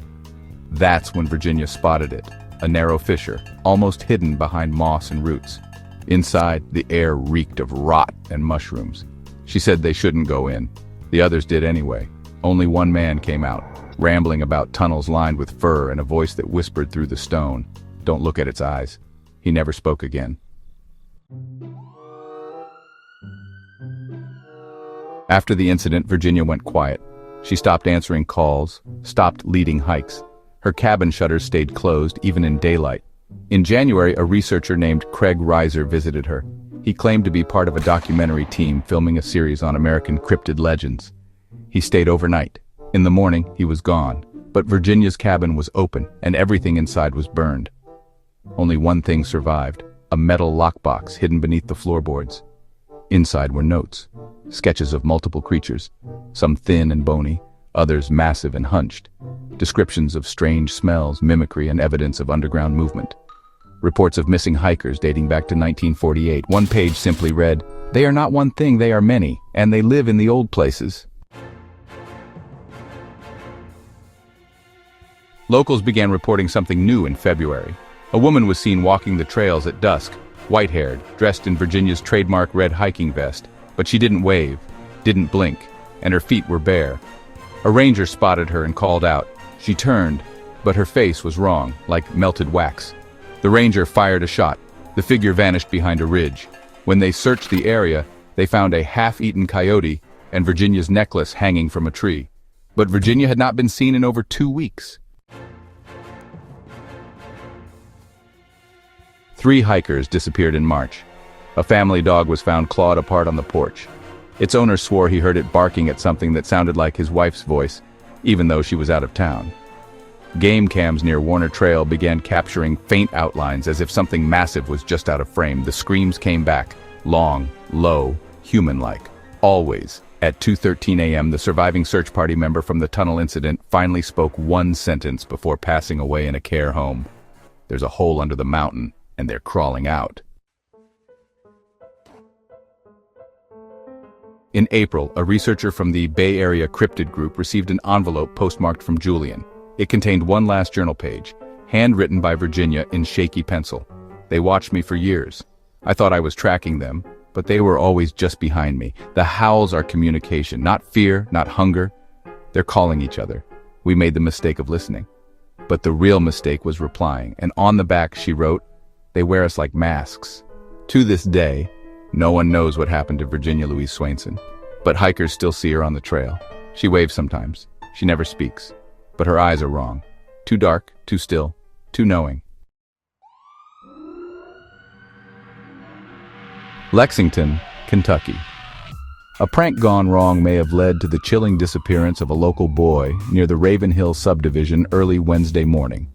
That's when Virginia spotted it. a narrow fissure, almost hidden behind moss and roots. Inside, the air reeked of rot and mushrooms. She said they shouldn't go in. The others did anyway. Only one man came out, rambling about tunnels lined with fur and a voice that whispered through the stone, "Don't look at its eyes." He never spoke again. After the incident, Virginia went quiet. She stopped answering calls, stopped leading hikes. Her cabin shutters stayed closed, even in daylight. In January, a researcher named Craig Reiser visited her. He claimed to be part of a documentary team filming a series on American cryptid legends. He stayed overnight. In the morning, he was gone, but Virginia's cabin was open and everything inside was burned. Only one thing survived, a metal lockbox hidden beneath the floorboards. Inside were notes, sketches of multiple creatures, some thin and bony, others massive and hunched, descriptions of strange smells, mimicry, and evidence of underground movement. Reports of missing hikers dating back to 1948. One page simply read, "They are not one thing, they are many, and they live in the old places." Locals began reporting something new in February. A woman was seen walking the trails at dusk, white-haired, dressed in Virginia's trademark red hiking vest, but she didn't wave, didn't blink, and her feet were bare. A ranger spotted her and called out. She turned, but her face was wrong, like melted wax. The ranger fired a shot. The figure vanished behind a ridge. When they searched the area, they found a half-eaten coyote and Virginia's necklace hanging from a tree. But Virginia had not been seen in over 2 weeks. 3 hikers disappeared in March. A family dog was found clawed apart on the porch. Its owner swore he heard it barking at something that sounded like his wife's voice, even though she was out of town. Game cams near Warner Trail began capturing faint outlines as if something massive was just out of frame. The screams came back, long, low, human-like. Always. At 2:13 a.m., the surviving search party member from the tunnel incident finally spoke one sentence before passing away in a care home. "There's a hole under the mountain, and they're crawling out." In April, a researcher from the Bay Area Cryptid Group received an envelope postmarked from Julian. It contained one last journal page, handwritten by Virginia in shaky pencil. "They watched me for years. I thought I was tracking them, but they were always just behind me. The howls are communication, not fear, not hunger. They're calling each other. We made the mistake of listening. But the real mistake was replying, and on the back she wrote, 'They wear us like masks.'" To this day, no one knows what happened to Virginia Louise Swainson, but hikers still see her on the trail. She waves sometimes. She never speaks. But her eyes are wrong. Too dark, too still, too knowing. Lexington, Kentucky. A prank gone wrong may have led to the chilling disappearance of a local boy near the Raven Hill subdivision early Wednesday morning,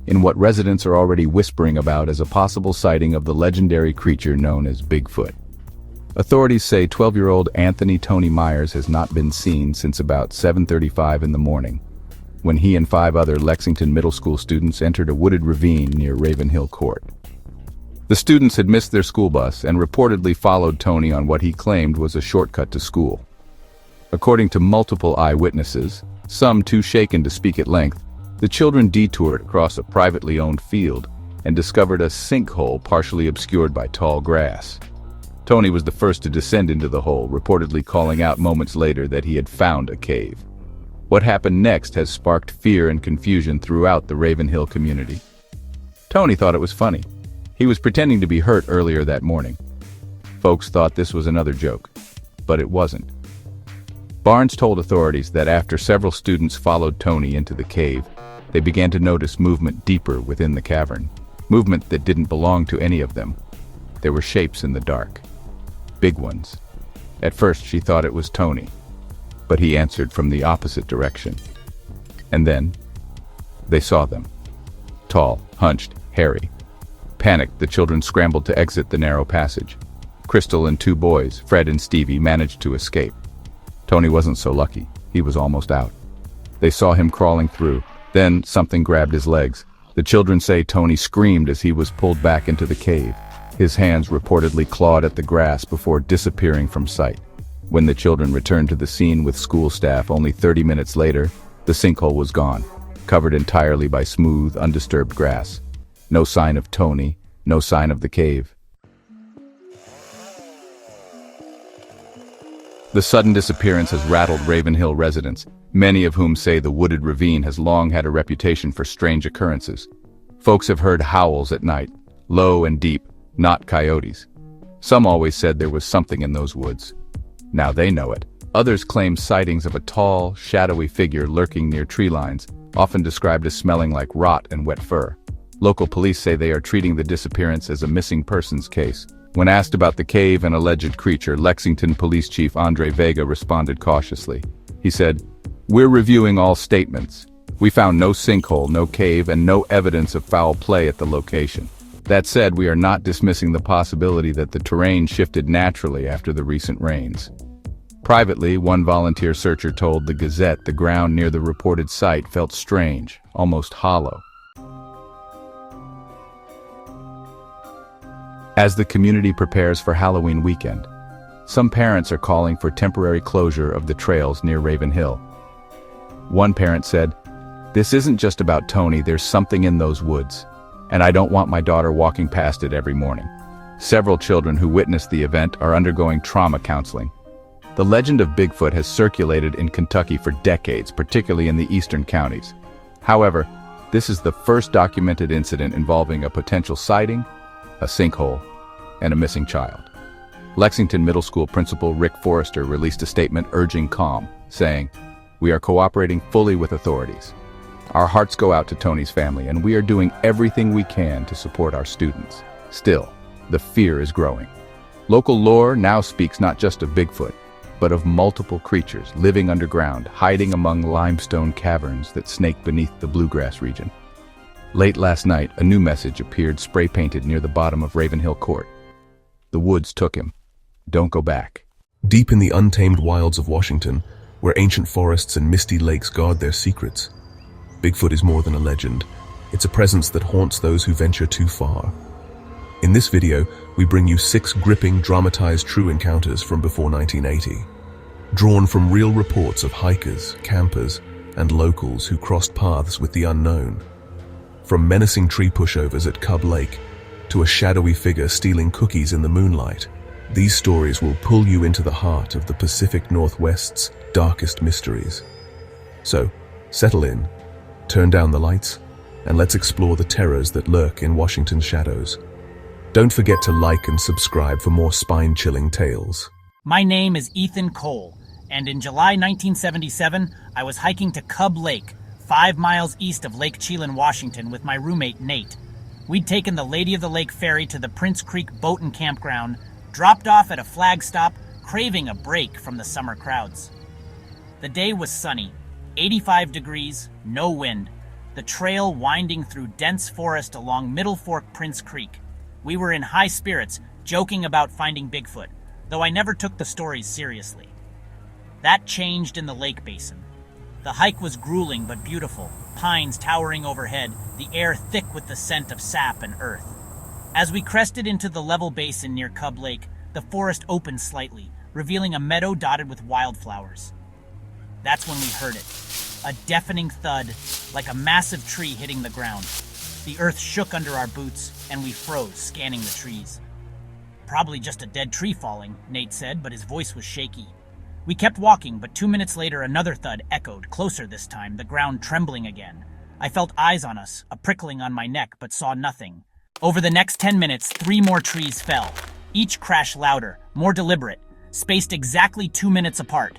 in what residents are already whispering about as a possible sighting of the legendary creature known as Bigfoot. Authorities say 12-year-old Anthony Tony Myers has not been seen since about 7:35 in the morning, when he and 5 other Lexington middle school students entered a wooded ravine near Raven Hill Court. The students had missed their school bus and reportedly followed Tony on what he claimed was a shortcut to school. According to multiple eyewitnesses, some too shaken to speak at length, the children detoured across a privately owned field and discovered a sinkhole partially obscured by tall grass. Tony was the first to descend into the hole, reportedly calling out moments later that he had found a cave. What happened next has sparked fear and confusion throughout the Raven Hill community. Tony thought it was funny. He was pretending to be hurt earlier that morning. Folks thought this was another joke, but it wasn't. Barnes told authorities that after several students followed Tony into the cave, they began to notice movement deeper within the cavern, movement that didn't belong to any of them. There were shapes in the dark, big ones. At first she thought it was Tony, but he answered from the opposite direction. And then, they saw them. Tall, hunched, hairy. Panicked, the children scrambled to exit the narrow passage. Crystal and 2 boys, Fred and Stevie, managed to escape. Tony wasn't so lucky. He was almost out. They saw him crawling through. Then something grabbed his legs. The children say Tony screamed as he was pulled back into the cave. His hands reportedly clawed at the grass before disappearing from sight. When the children returned to the scene with school staff only 30 minutes later, the sinkhole was gone, covered entirely by smooth, undisturbed grass. No sign of Tony, no sign of the cave. The sudden disappearance has rattled Ravenhill residents, many of whom say the wooded ravine has long had a reputation for strange occurrences. Folks have heard howls at night, low and deep, not coyotes. Some always said there was something in those woods. Now they know it. Others claim sightings of a tall, shadowy figure lurking near tree lines, often described as smelling like rot and wet fur. Local police say they are treating the disappearance as a missing persons case. When asked about the cave and alleged creature, Lexington Police Chief Andre Vega responded cautiously. He said, "We're reviewing all statements. We found no sinkhole, no cave, and no evidence of foul play at the location. That said, we are not dismissing the possibility that the terrain shifted naturally after the recent rains." Privately, one volunteer searcher told the Gazette the ground near the reported site felt strange, almost hollow. As the community prepares for Halloween weekend, some parents are calling for temporary closure of the trails near Ravenhill. One parent said, "This isn't just about Tony, there's something in those woods, and I don't want my daughter walking past it every morning." Several children who witnessed the event are undergoing trauma counseling. The legend of Bigfoot has circulated in Kentucky for decades, particularly in the eastern counties. However, this is the first documented incident involving a potential sighting, a sinkhole, and a missing child. Lexington Middle School Principal Rick Forrester released a statement urging calm, saying, "We are cooperating fully with authorities. Our hearts go out to Tony's family, and we are doing everything we can to support our students. Still, the fear is growing. Local lore now speaks not just of Bigfoot, but of multiple creatures living underground, hiding among limestone caverns that snake beneath the bluegrass region." Late last night, a new message appeared spray-painted near the bottom of Ravenhill Court. "The woods took him. Don't go back." Deep in the untamed wilds of Washington, where ancient forests and misty lakes guard their secrets, Bigfoot is more than a legend. It's a presence that haunts those who venture too far. In this video, we bring you 6 gripping, dramatized true encounters from before 1980, drawn from real reports of hikers, campers, and locals who crossed paths with the unknown. From menacing tree pushovers at Cub Lake to a shadowy figure stealing cookies in the moonlight, these stories will pull you into the heart of the Pacific Northwest's darkest mysteries. So, settle in, turn down the lights, and let's explore the terrors that lurk in Washington's shadows. Don't forget to like and subscribe for more spine-chilling tales. My name is Ethan Cole, and in July 1977, I was hiking to Cub Lake, 5 miles east of Lake Chelan, Washington, with my roommate Nate. We'd taken the Lady of the Lake ferry to the Prince Creek Boat and Campground, dropped off at a flag stop, craving a break from the summer crowds. The day was sunny, 85 degrees, no wind, the trail winding through dense forest along Middle Fork Prince Creek. We were in high spirits, joking about finding Bigfoot, though I never took the stories seriously. That changed in the lake basin. The hike was grueling but beautiful, pines towering overhead, the air thick with the scent of sap and earth. As we crested into the level basin near Cub Lake, the forest opened slightly, revealing a meadow dotted with wildflowers. That's when we heard it. A deafening thud, like a massive tree hitting the ground. The earth shook under our boots, and we froze, scanning the trees. "Probably just a dead tree falling," Nate said, but his voice was shaky. We kept walking, but 2 minutes later another thud echoed, closer this time, the ground trembling again. I felt eyes on us, a prickling on my neck, but saw nothing. Over the next 10 minutes, 3 more trees fell. Each crash louder, more deliberate, spaced exactly 2 minutes apart.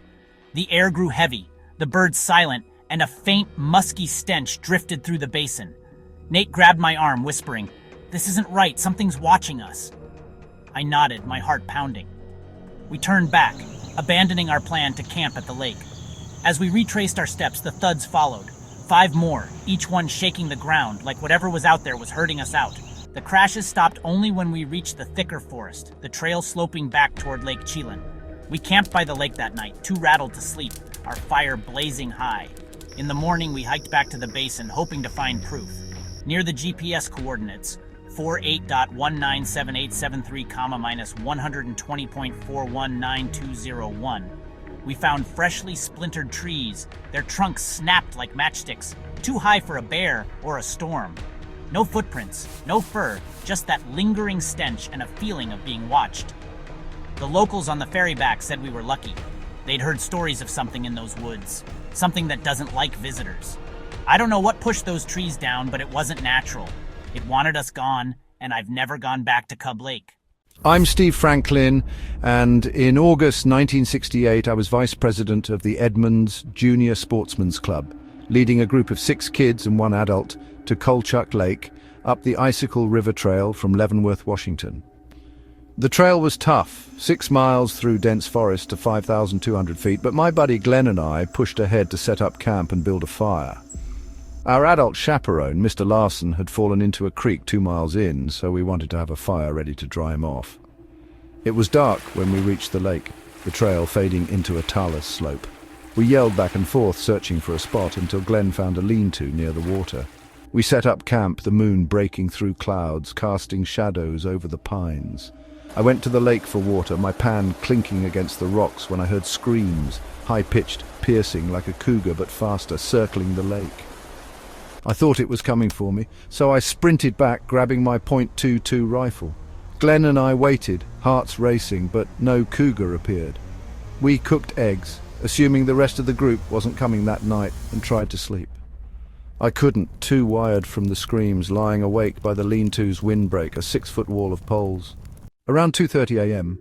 The air grew heavy, the birds silent, and a faint, musky stench drifted through the basin. Nate grabbed my arm, whispering, "This isn't right, something's watching us." I nodded, my heart pounding. We turned back, abandoning our plan to camp at the lake. As we retraced our steps, the thuds followed. 5 more, each one shaking the ground, like whatever was out there was herding us out. The crashes stopped only when we reached the thicker forest, the trail sloping back toward Lake Chelan. We camped by the lake that night, too rattled to sleep, our fire blazing high. In the morning, we hiked back to the basin, hoping to find proof. Near the GPS coordinates, 48.197873, minus 120.419201, we found freshly splintered trees, their trunks snapped like matchsticks, too high for a bear or a storm. No footprints, no fur, just that lingering stench and a feeling of being watched. The locals on the ferry back said we were lucky. They'd heard stories of something in those woods, something that doesn't like visitors. I don't know what pushed those trees down, but it wasn't natural. It wanted us gone, and I've never gone back to Cub Lake. I'm Steve Franklin, and in August 1968 I was vice president of the Edmonds Junior Sportsman's Club, leading a group of 6 kids and 1 adult to Kolchak Lake up the Icicle River Trail from Leavenworth, Washington. The trail was tough, 6 miles through dense forest to 5,200 feet, but my buddy Glenn and I pushed ahead to set up camp and build a fire. Our adult chaperone, Mr. Larson, had fallen into a creek 2 miles in, so we wanted to have a fire ready to dry him off. It was dark when we reached the lake, the trail fading into a talus slope. We yelled back and forth, searching for a spot, until Glenn found a lean-to near the water. We set up camp, the moon breaking through clouds, casting shadows over the pines. I went to the lake for water, my pan clinking against the rocks when I heard screams, high-pitched, piercing like a cougar but faster, circling the lake. I thought it was coming for me, so I sprinted back, grabbing my .22 rifle. Glenn and I waited, hearts racing, but no cougar appeared. We cooked eggs, assuming the rest of the group wasn't coming that night, and tried to sleep. I couldn't, too wired from the screams, lying awake by the lean-to's windbreak, a 6-foot wall of poles. Around 2:30 a.m.,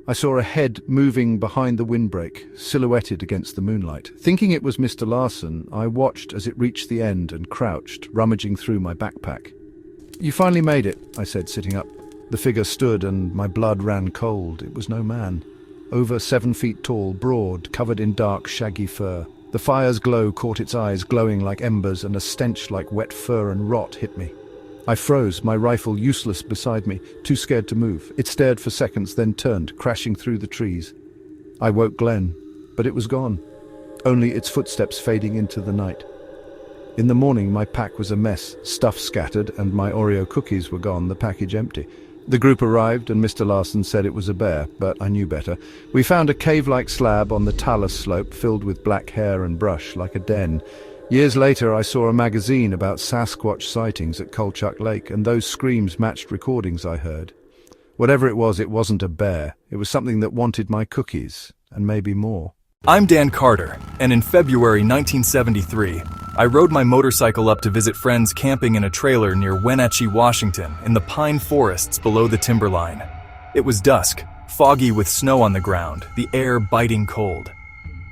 I saw a head moving behind the windbreak, silhouetted against the moonlight. Thinking it was Mr. Larson, I watched as it reached the end and crouched, rummaging through my backpack. "You finally made it," I said, sitting up. The figure stood and my blood ran cold. It was no man. Over 7 feet tall, broad, covered in dark, shaggy fur. The fire's glow caught its eyes, glowing like embers, and a stench like wet fur and rot hit me. I froze, my rifle useless beside me, too scared to move. It stared for seconds, then turned, crashing through the trees. I woke Glenn, but it was gone, only its footsteps fading into the night. In the morning, my pack was a mess, stuff scattered, and my Oreo cookies were gone, the package empty. The group arrived, and Mr. Larson said it was a bear, but I knew better. We found a cave-like slab on the talus slope filled with black hair and brush, like a den. Years later, I saw a magazine about Sasquatch sightings at Kolchak Lake, and those screams matched recordings I heard. Whatever it wasn't a bear. It was something that wanted my cookies, and maybe more. I'm Dan Carter, and in February 1973, I rode my motorcycle up to visit friends camping in a trailer near Wenatchee, Washington, in the pine forests below the timberline. It was dusk, foggy with snow on the ground, the air biting cold.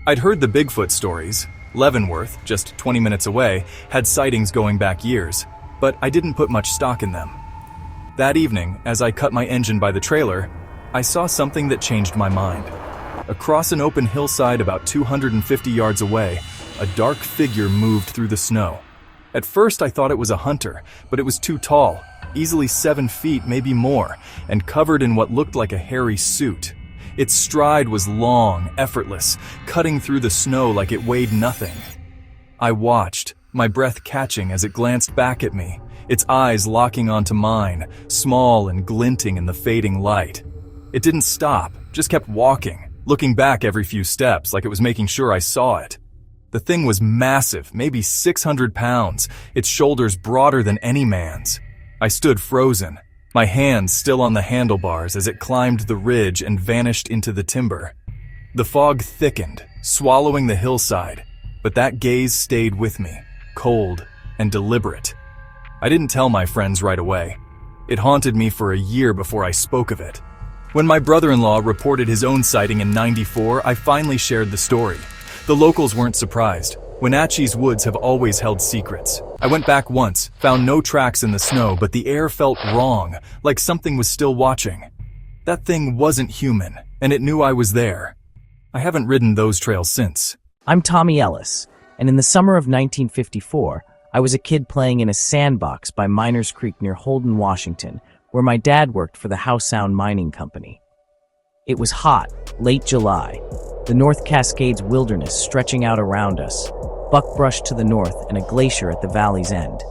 I'd heard the Bigfoot stories. Leavenworth, just 20 minutes away, had sightings going back years, but I didn't put much stock in them. That evening, as I cut my engine by the trailer, I saw something that changed my mind. Across an open hillside about 250 yards away, a dark figure moved through the snow. At first I thought it was a hunter, but it was too tall, easily 7 feet, maybe more, and covered in what looked like a hairy suit. Its stride was long, effortless, cutting through the snow like it weighed nothing. I watched, my breath catching as it glanced back at me, its eyes locking onto mine, small and glinting in the fading light. It didn't stop, just kept walking, looking back every few steps like it was making sure I saw it. The thing was massive, maybe 600 pounds, its shoulders broader than any man's. I stood frozen, my hands still on the handlebars as it climbed the ridge and vanished into the timber. The fog thickened, swallowing the hillside, but that gaze stayed with me, cold and deliberate. I didn't tell my friends right away. It haunted me for a year before I spoke of it. When my brother-in-law reported his own sighting in '94, I finally shared the story. The locals weren't surprised. Wenatchee's woods have always held secrets. I went back once, found no tracks in the snow, but the air felt wrong, like something was still watching. That thing wasn't human, and it knew I was there. I haven't ridden those trails since. I'm Tommy Ellis, and in the summer of 1954, I was a kid playing in a sandbox by Miners Creek near Holden, Washington, where my dad worked for the House Sound Mining Company. It was hot, late July, the North Cascades wilderness stretching out around us, buckbrush to the north and a glacier at the valley's end.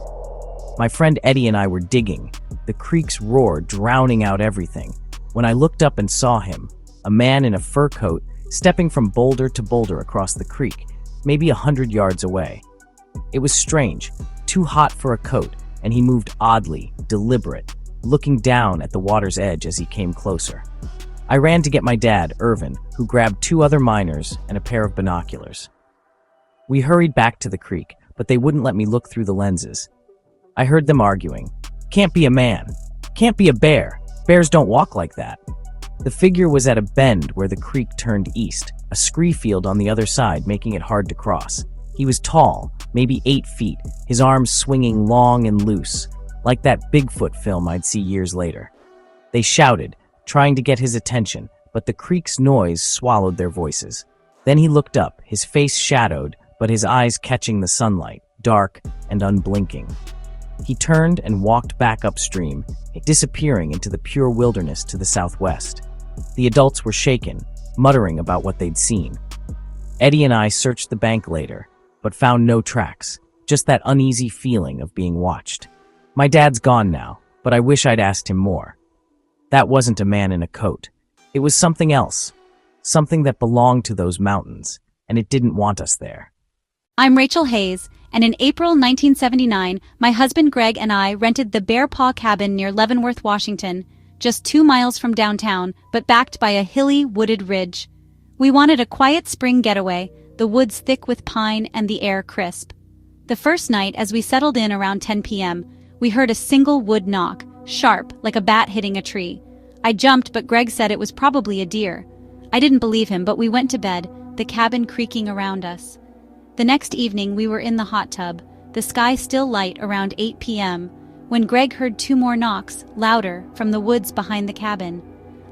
My friend Eddie and I were digging, the creek's roar drowning out everything, when I looked up and saw him, a man in a fur coat, stepping from boulder to boulder across the creek, maybe 100 yards away. It was strange, too hot for a coat, and he moved oddly, deliberate, looking down at the water's edge as he came closer. I ran to get my dad, Irvin, who grabbed 2 other miners and a pair of binoculars. We hurried back to the creek, but they wouldn't let me look through the lenses. I heard them arguing. Can't be a man. Can't be a bear. Bears don't walk like that. The figure was at a bend where the creek turned east, a scree field on the other side making it hard to cross. He was tall, maybe 8 feet, his arms swinging long and loose, like that Bigfoot film I'd see years later. They shouted, trying to get his attention, but the creek's noise swallowed their voices. Then he looked up, his face shadowed, but his eyes catching the sunlight, dark and unblinking. He turned and walked back upstream, disappearing into the pure wilderness to the southwest. The adults were shaken, muttering about what they'd seen. Eddie and I searched the bank later, but found no tracks, just that uneasy feeling of being watched. My dad's gone now, but I wish I'd asked him more. That wasn't a man in a coat. It was something else, something that belonged to those mountains, and it didn't want us there. I'm Rachel Hayes, and in April 1979, my husband Greg and I rented the Bear Paw Cabin near Leavenworth, Washington, just 2 miles from downtown, but backed by a hilly, wooded ridge. We wanted a quiet spring getaway, the woods thick with pine and the air crisp. The first night, as we settled in around 10 p.m., we heard a single wood knock, sharp, like a bat hitting a tree. I jumped, but Greg said it was probably a deer. I didn't believe him, but we went to bed, the cabin creaking around us. The next evening, we were in the hot tub, the sky still light around 8 p.m., when Greg heard 2 more knocks, louder, from the woods behind the cabin.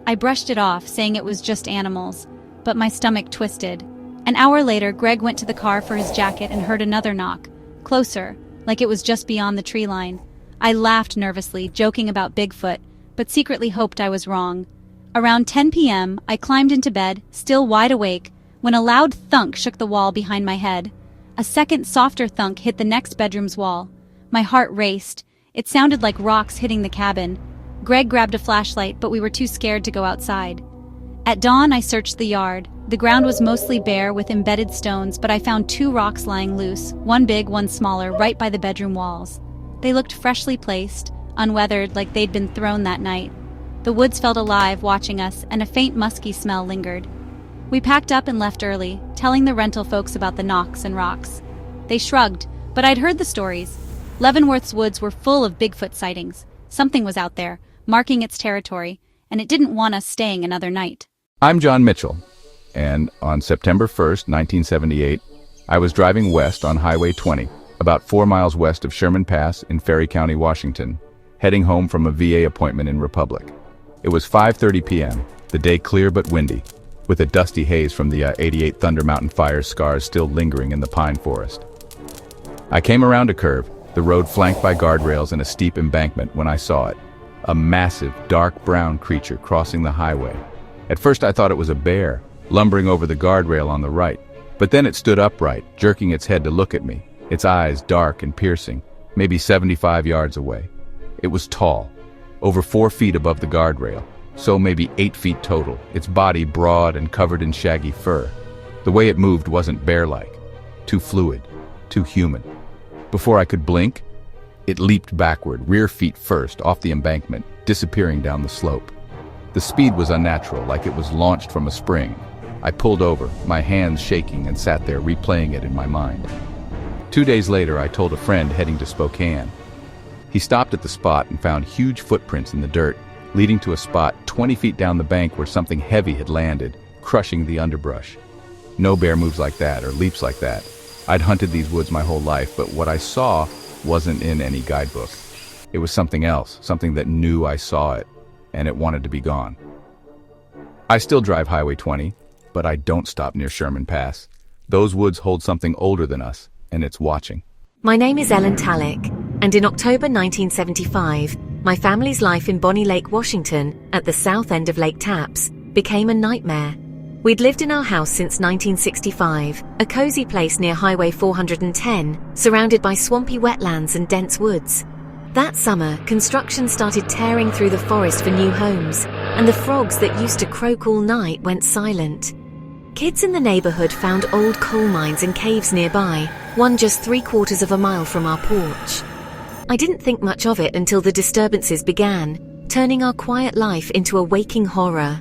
I brushed it off, saying it was just animals, but my stomach twisted. An hour later, Greg went to the car for his jacket and heard another knock, closer, like it was just beyond the tree line. I laughed nervously, joking about Bigfoot, but secretly hoped I was wrong. Around 10 p.m., I climbed into bed, still wide awake, when a loud thunk shook the wall behind my head. A second softer thunk hit the next bedroom's wall. My heart raced. It sounded like rocks hitting the cabin. Greg grabbed a flashlight, but we were too scared to go outside. At dawn, I searched the yard. The ground was mostly bare with embedded stones, but I found 2 rocks lying loose, one big, one smaller, right by the bedroom walls. They looked freshly placed, unweathered, like they'd been thrown that night. The woods felt alive watching us, and a faint musky smell lingered. We packed up and left early, telling the rental folks about the knocks and rocks. They shrugged, but I'd heard the stories. Leavenworth's woods were full of Bigfoot sightings. Something was out there, marking its territory, and it didn't want us staying another night. I'm John Mitchell, and on September 1st, 1978, I was driving west on Highway 20, about 4 miles west of Sherman Pass in Ferry County, Washington, heading home from a VA appointment in Republic. It was 5:30 p.m., the day clear but windy, with a dusty haze from the 88 Thunder Mountain fire scars still lingering in the pine forest. I came around a curve, the road flanked by guardrails and a steep embankment, when I saw it. A massive, dark brown creature crossing the highway. At first I thought it was a bear, lumbering over the guardrail on the right. But then it stood upright, jerking its head to look at me, its eyes dark and piercing, maybe 75 yards away. It was tall, over 4 feet above the guardrail, so maybe 8 feet total, its body broad and covered in shaggy fur. The way it moved wasn't bear-like, too fluid, too human. Before I could blink, it leaped backward, rear feet first, off the embankment, disappearing down the slope. The speed was unnatural, like it was launched from a spring. I pulled over, my hands shaking, and sat there replaying it in my mind. 2 days later, I told a friend heading to Spokane. He stopped at the spot and found huge footprints in the dirt, leading to a spot 20 feet down the bank where something heavy had landed, crushing the underbrush. No bear moves like that or leaps like that. I'd hunted these woods my whole life, but what I saw wasn't in any guidebook. It was something else, something that knew I saw it, and it wanted to be gone. I still drive Highway 20, but I don't stop near Sherman Pass. Those woods hold something older than us, and it's watching. My name is Ellen Tallick, and in October 1975, my family's life in Bonnie Lake, Washington, at the south end of Lake Tapps, became a nightmare. We'd lived in our house since 1965, a cozy place near Highway 410, surrounded by swampy wetlands and dense woods. That summer, construction started tearing through the forest for new homes, and the frogs that used to croak all night went silent. Kids in the neighborhood found old coal mines and caves nearby, one just 3/4 of a mile from our porch. I didn't think much of it until the disturbances began, turning our quiet life into a waking horror.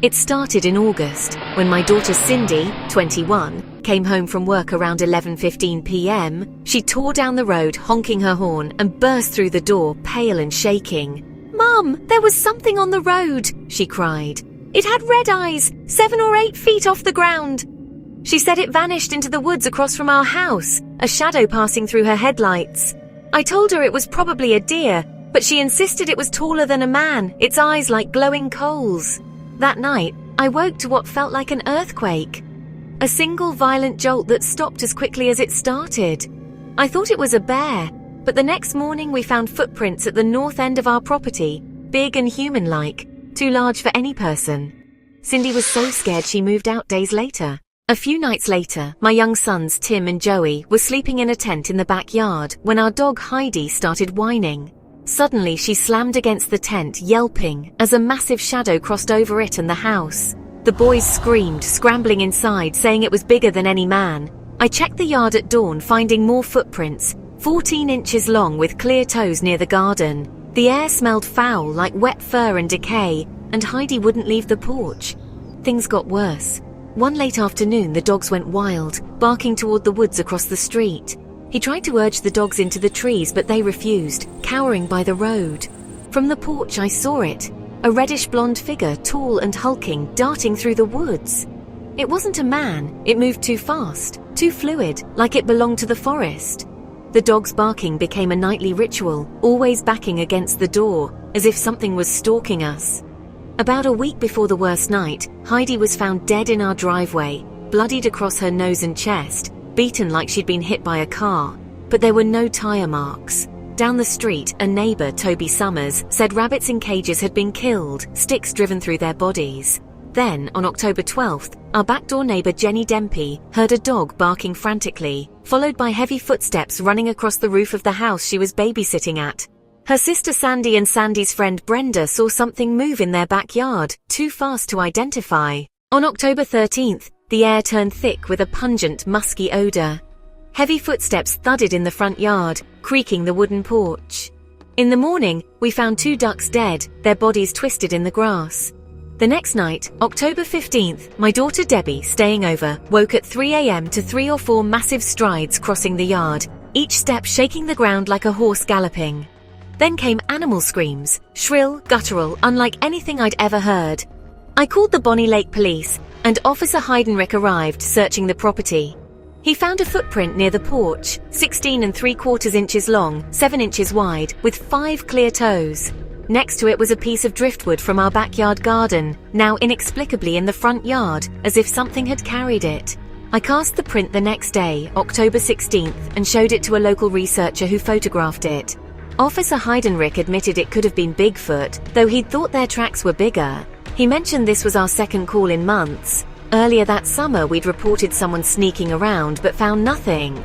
It started in August, when my daughter Cindy, 21, came home from work around 11:15 p.m. She tore down the road, honking her horn, and burst through the door, pale and shaking. "Mum, there was something on the road," she cried. "It had red eyes, 7 or 8 feet off the ground." She said it vanished into the woods across from our house, a shadow passing through her headlights. I told her it was probably a deer, but she insisted it was taller than a man, its eyes like glowing coals. That night, I woke to what felt like an earthquake. A single violent jolt that stopped as quickly as it started. I thought it was a bear, but the next morning we found footprints at the north end of our property, big and human-like, too large for any person. Cindy was so scared she moved out days later. A few nights later, my young sons Tim and Joey were sleeping in a tent in the backyard when our dog Heidi started whining. Suddenly she slammed against the tent, yelping, as a massive shadow crossed over it and the house. The boys screamed, scrambling inside, saying it was bigger than any man. I checked the yard at dawn, finding more footprints, 14 inches long with clear toes near the garden. The air smelled foul, like wet fur and decay, and Heidi wouldn't leave the porch. Things got worse. One late afternoon, the dogs went wild, barking toward the woods across the street. He tried to urge the dogs into the trees, but they refused, cowering by the road. From the porch, I saw it. A reddish-blonde figure, tall and hulking, darting through the woods. It wasn't a man. It moved too fast, too fluid, like it belonged to the forest. The dogs' barking became a nightly ritual, always backing against the door, as if something was stalking us. About a week before the worst night, Heidi was found dead in our driveway, bloodied across her nose and chest, beaten like she'd been hit by a car. But there were no tire marks. Down the street, a neighbor, Toby Summers, said rabbits in cages had been killed, sticks driven through their bodies. Then, on October 12th, our backdoor neighbor Jenny Dempey heard a dog barking frantically, followed by heavy footsteps running across the roof of the house she was babysitting at. Her sister Sandy and Sandy's friend Brenda saw something move in their backyard, too fast to identify. On October 13th, the air turned thick with a pungent, musky odor. Heavy footsteps thudded in the front yard, creaking the wooden porch. In the morning, we found 2 ducks dead, their bodies twisted in the grass. The next night, October 15th, my daughter Debbie, staying over, woke at 3 a.m. to 3 or 4 massive strides crossing the yard, each step shaking the ground like a horse galloping. Then came animal screams, shrill, guttural, unlike anything I'd ever heard. I called the Bonnie Lake police, and Officer Heidenreich arrived, searching the property. He found a footprint near the porch, 16 3/4 inches long, 7 inches wide, with 5 clear toes. Next to it was a piece of driftwood from our backyard garden, now inexplicably in the front yard, as if something had carried it. I cast the print the next day, October 16th, and showed it to a local researcher who photographed it. Officer Heidenreich admitted it could have been Bigfoot, though he'd thought their tracks were bigger. He mentioned this was our second call in months. Earlier that summer, we'd reported someone sneaking around, but found nothing.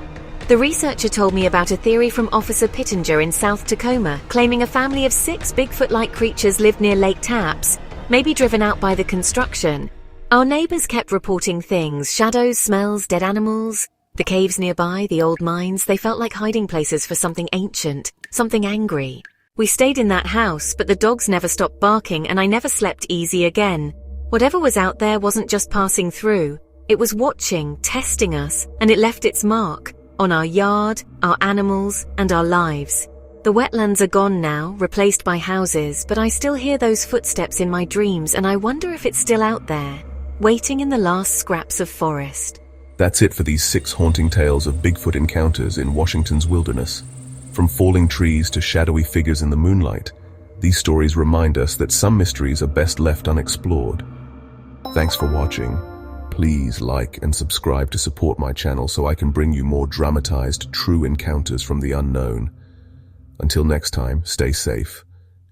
The researcher told me about a theory from Officer Pittenger in South Tacoma, claiming a family of 6 Bigfoot-like creatures lived near Lake Tapps, maybe driven out by the construction. Our neighbors kept reporting things, shadows, smells, dead animals. The caves nearby, the old mines, they felt like hiding places for something ancient, something angry. We stayed in that house, but the dogs never stopped barking and I never slept easy again. Whatever was out there wasn't just passing through. It was watching, testing us, and it left its mark on our yard, our animals, and our lives. The wetlands are gone now, replaced by houses, but I still hear those footsteps in my dreams and I wonder if it's still out there, waiting in the last scraps of forest. That's it for these 6 haunting tales of Bigfoot encounters in Washington's wilderness. From falling trees to shadowy figures in the moonlight, these stories remind us that some mysteries are best left unexplored. Thanks for watching. Please like and subscribe to support my channel so I can bring you more dramatized, true encounters from the unknown. Until next time, stay safe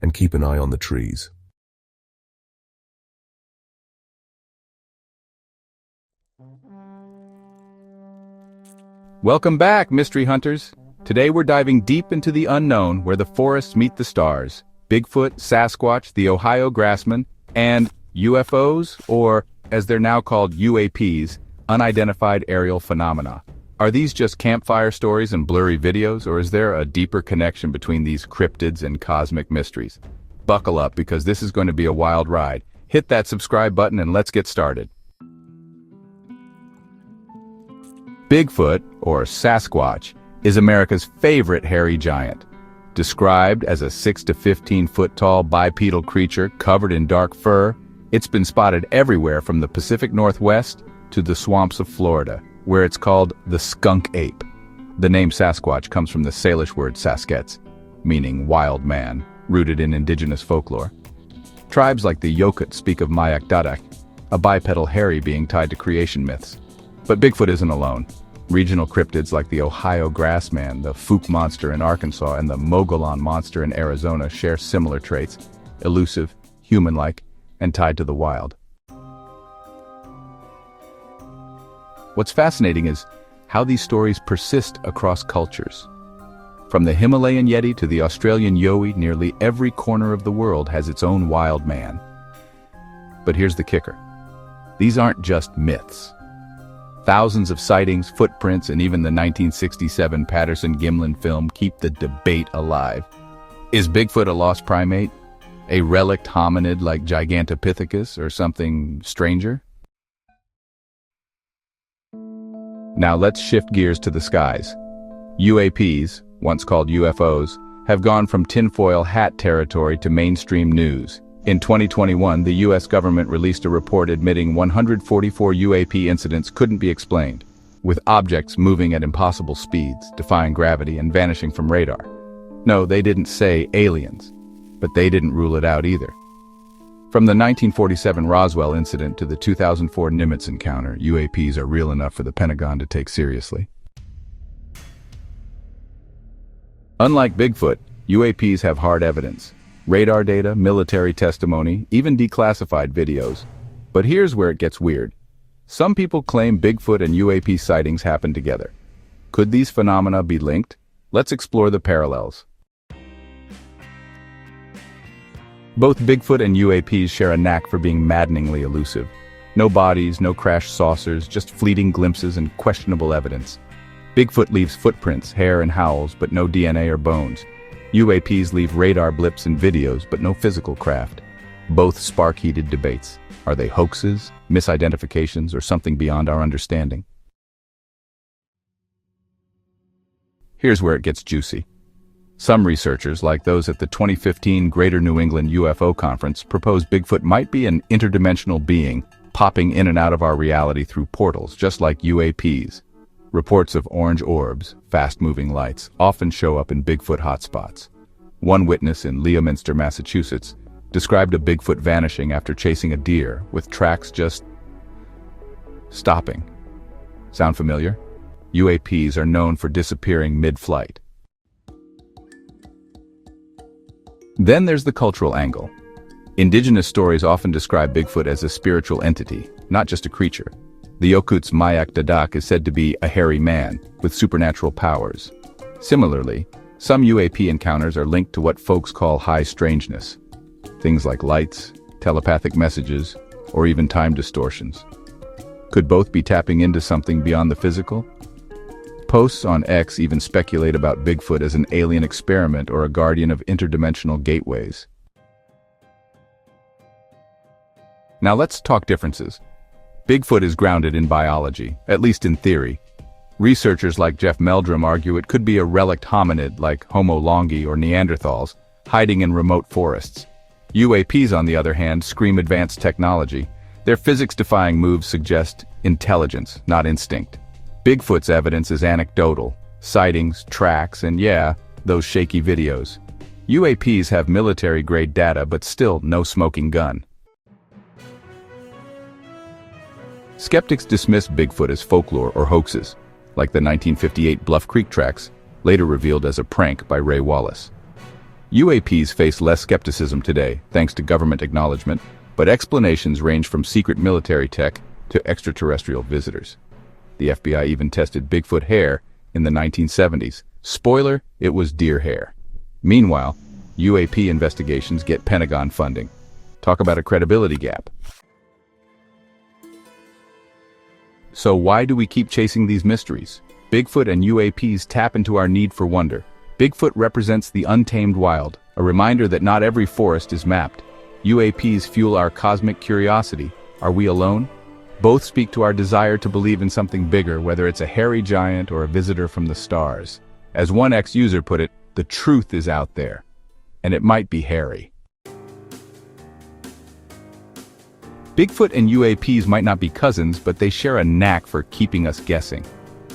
and keep an eye on the trees. Welcome back, mystery hunters. Today we're diving deep into the unknown where the forests meet the stars. Bigfoot, Sasquatch, the Ohio Grassman, and UFOs, or as they're now called UAPs, unidentified aerial phenomena. Are these just campfire stories and blurry videos, or is there a deeper connection between these cryptids and cosmic mysteries? Buckle up, because this is going to be a wild ride. Hit that subscribe button and let's get started. Bigfoot, or Sasquatch, is America's favorite hairy giant. Described as a 6 to 15 foot tall bipedal creature covered in dark fur, it's been spotted everywhere from the Pacific Northwest to the swamps of Florida, where it's called the skunk ape. The name Sasquatch comes from the Salish word saskets, meaning wild man, rooted in indigenous folklore. Tribes like the Yokut speak of Mayak Dadak, a bipedal hairy being tied to creation myths. But Bigfoot isn't alone. Regional cryptids like the Ohio grassman, the Fook monster in Arkansas, and the Mogollon monster in Arizona share similar traits: elusive, human-like, and tied to the wild. What's fascinating is how these stories persist across cultures. From the Himalayan Yeti to the Australian Yowie, nearly every corner of the world has its own wild man. But here's the kicker. These aren't just myths. Thousands of sightings, footprints, and even the 1967 Patterson-Gimlin film keep the debate alive. Is Bigfoot a lost primate? A relict hominid like Gigantopithecus, or something stranger? Now let's shift gears to the skies. UAPs, once called UFOs, have gone from tinfoil hat territory to mainstream news. In 2021, the U.S. government released a report admitting 144 UAP incidents couldn't be explained, with objects moving at impossible speeds, defying gravity, and vanishing from radar. No, they didn't say aliens, but they didn't rule it out either. From the 1947 Roswell incident to the 2004 Nimitz encounter, UAPs are real enough for the Pentagon to take seriously. Unlike Bigfoot, UAPs have hard evidence. Radar data, military testimony, even declassified videos. But here's where it gets weird. Some people claim Bigfoot and UAP sightings happen together. Could these phenomena be linked? Let's explore the parallels. Both Bigfoot and UAPs share a knack for being maddeningly elusive. No bodies, no crashed saucers, just fleeting glimpses and questionable evidence. Bigfoot leaves footprints, hair, and howls, but no DNA or bones. UAPs leave radar blips and videos, but no physical craft. Both spark heated debates. Are they hoaxes, misidentifications, or something beyond our understanding? Here's where it gets juicy. Some researchers, like those at the 2015 Greater New England UFO Conference, propose Bigfoot might be an interdimensional being popping in and out of our reality through portals, just like UAPs. Reports of orange orbs, fast-moving lights, often show up in Bigfoot hotspots. One witness in Leominster, Massachusetts, described a Bigfoot vanishing after chasing a deer, with tracks just stopping. Sound familiar? UAPs are known for disappearing mid-flight. Then there's the cultural angle. Indigenous stories often describe Bigfoot as a spiritual entity, not just a creature. The Yokut's Mayak Dadak is said to be a hairy man with supernatural powers. Similarly, some UAP encounters are linked to what folks call high strangeness. Things like lights, telepathic messages, or even time distortions. Could both be tapping into something beyond the physical? Posts on X even speculate about Bigfoot as an alien experiment or a guardian of interdimensional gateways. Now let's talk differences. Bigfoot is grounded in biology, at least in theory. Researchers like Jeff Meldrum argue it could be a relict hominid like Homo longi or Neanderthals, hiding in remote forests. UAPs, on the other hand, scream advanced technology. Their physics-defying moves suggest intelligence, not instinct. Bigfoot's evidence is anecdotal, sightings, tracks, and yeah, those shaky videos. UAPs have military-grade data, but still no smoking gun. Skeptics dismiss Bigfoot as folklore or hoaxes, like the 1958 Bluff Creek tracks, later revealed as a prank by Ray Wallace. UAPs face less skepticism today, thanks to government acknowledgement, but explanations range from secret military tech to extraterrestrial visitors. The FBI even tested Bigfoot hair in the 1970s. Spoiler, it was deer hair. Meanwhile, UAP investigations get Pentagon funding. Talk about a credibility gap. So why do we keep chasing these mysteries? Bigfoot and UAPs tap into our need for wonder. Bigfoot represents the untamed wild, a reminder that not every forest is mapped. UAPs fuel our cosmic curiosity. Are we alone? Both speak to our desire to believe in something bigger, whether it's a hairy giant or a visitor from the stars. As one ex-user put it, the truth is out there, and it might be hairy. Bigfoot and UAPs might not be cousins, but they share a knack for keeping us guessing.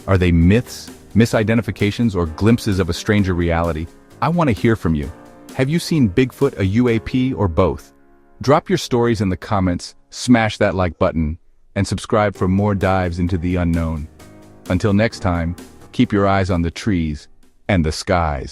Are they myths, misidentifications, or glimpses of a stranger reality? I want to hear from you. Have you seen Bigfoot, a UAP, or both? Drop your stories in the comments, smash that like button, and subscribe for more dives into the unknown. Until next time, keep your eyes on the trees and the skies.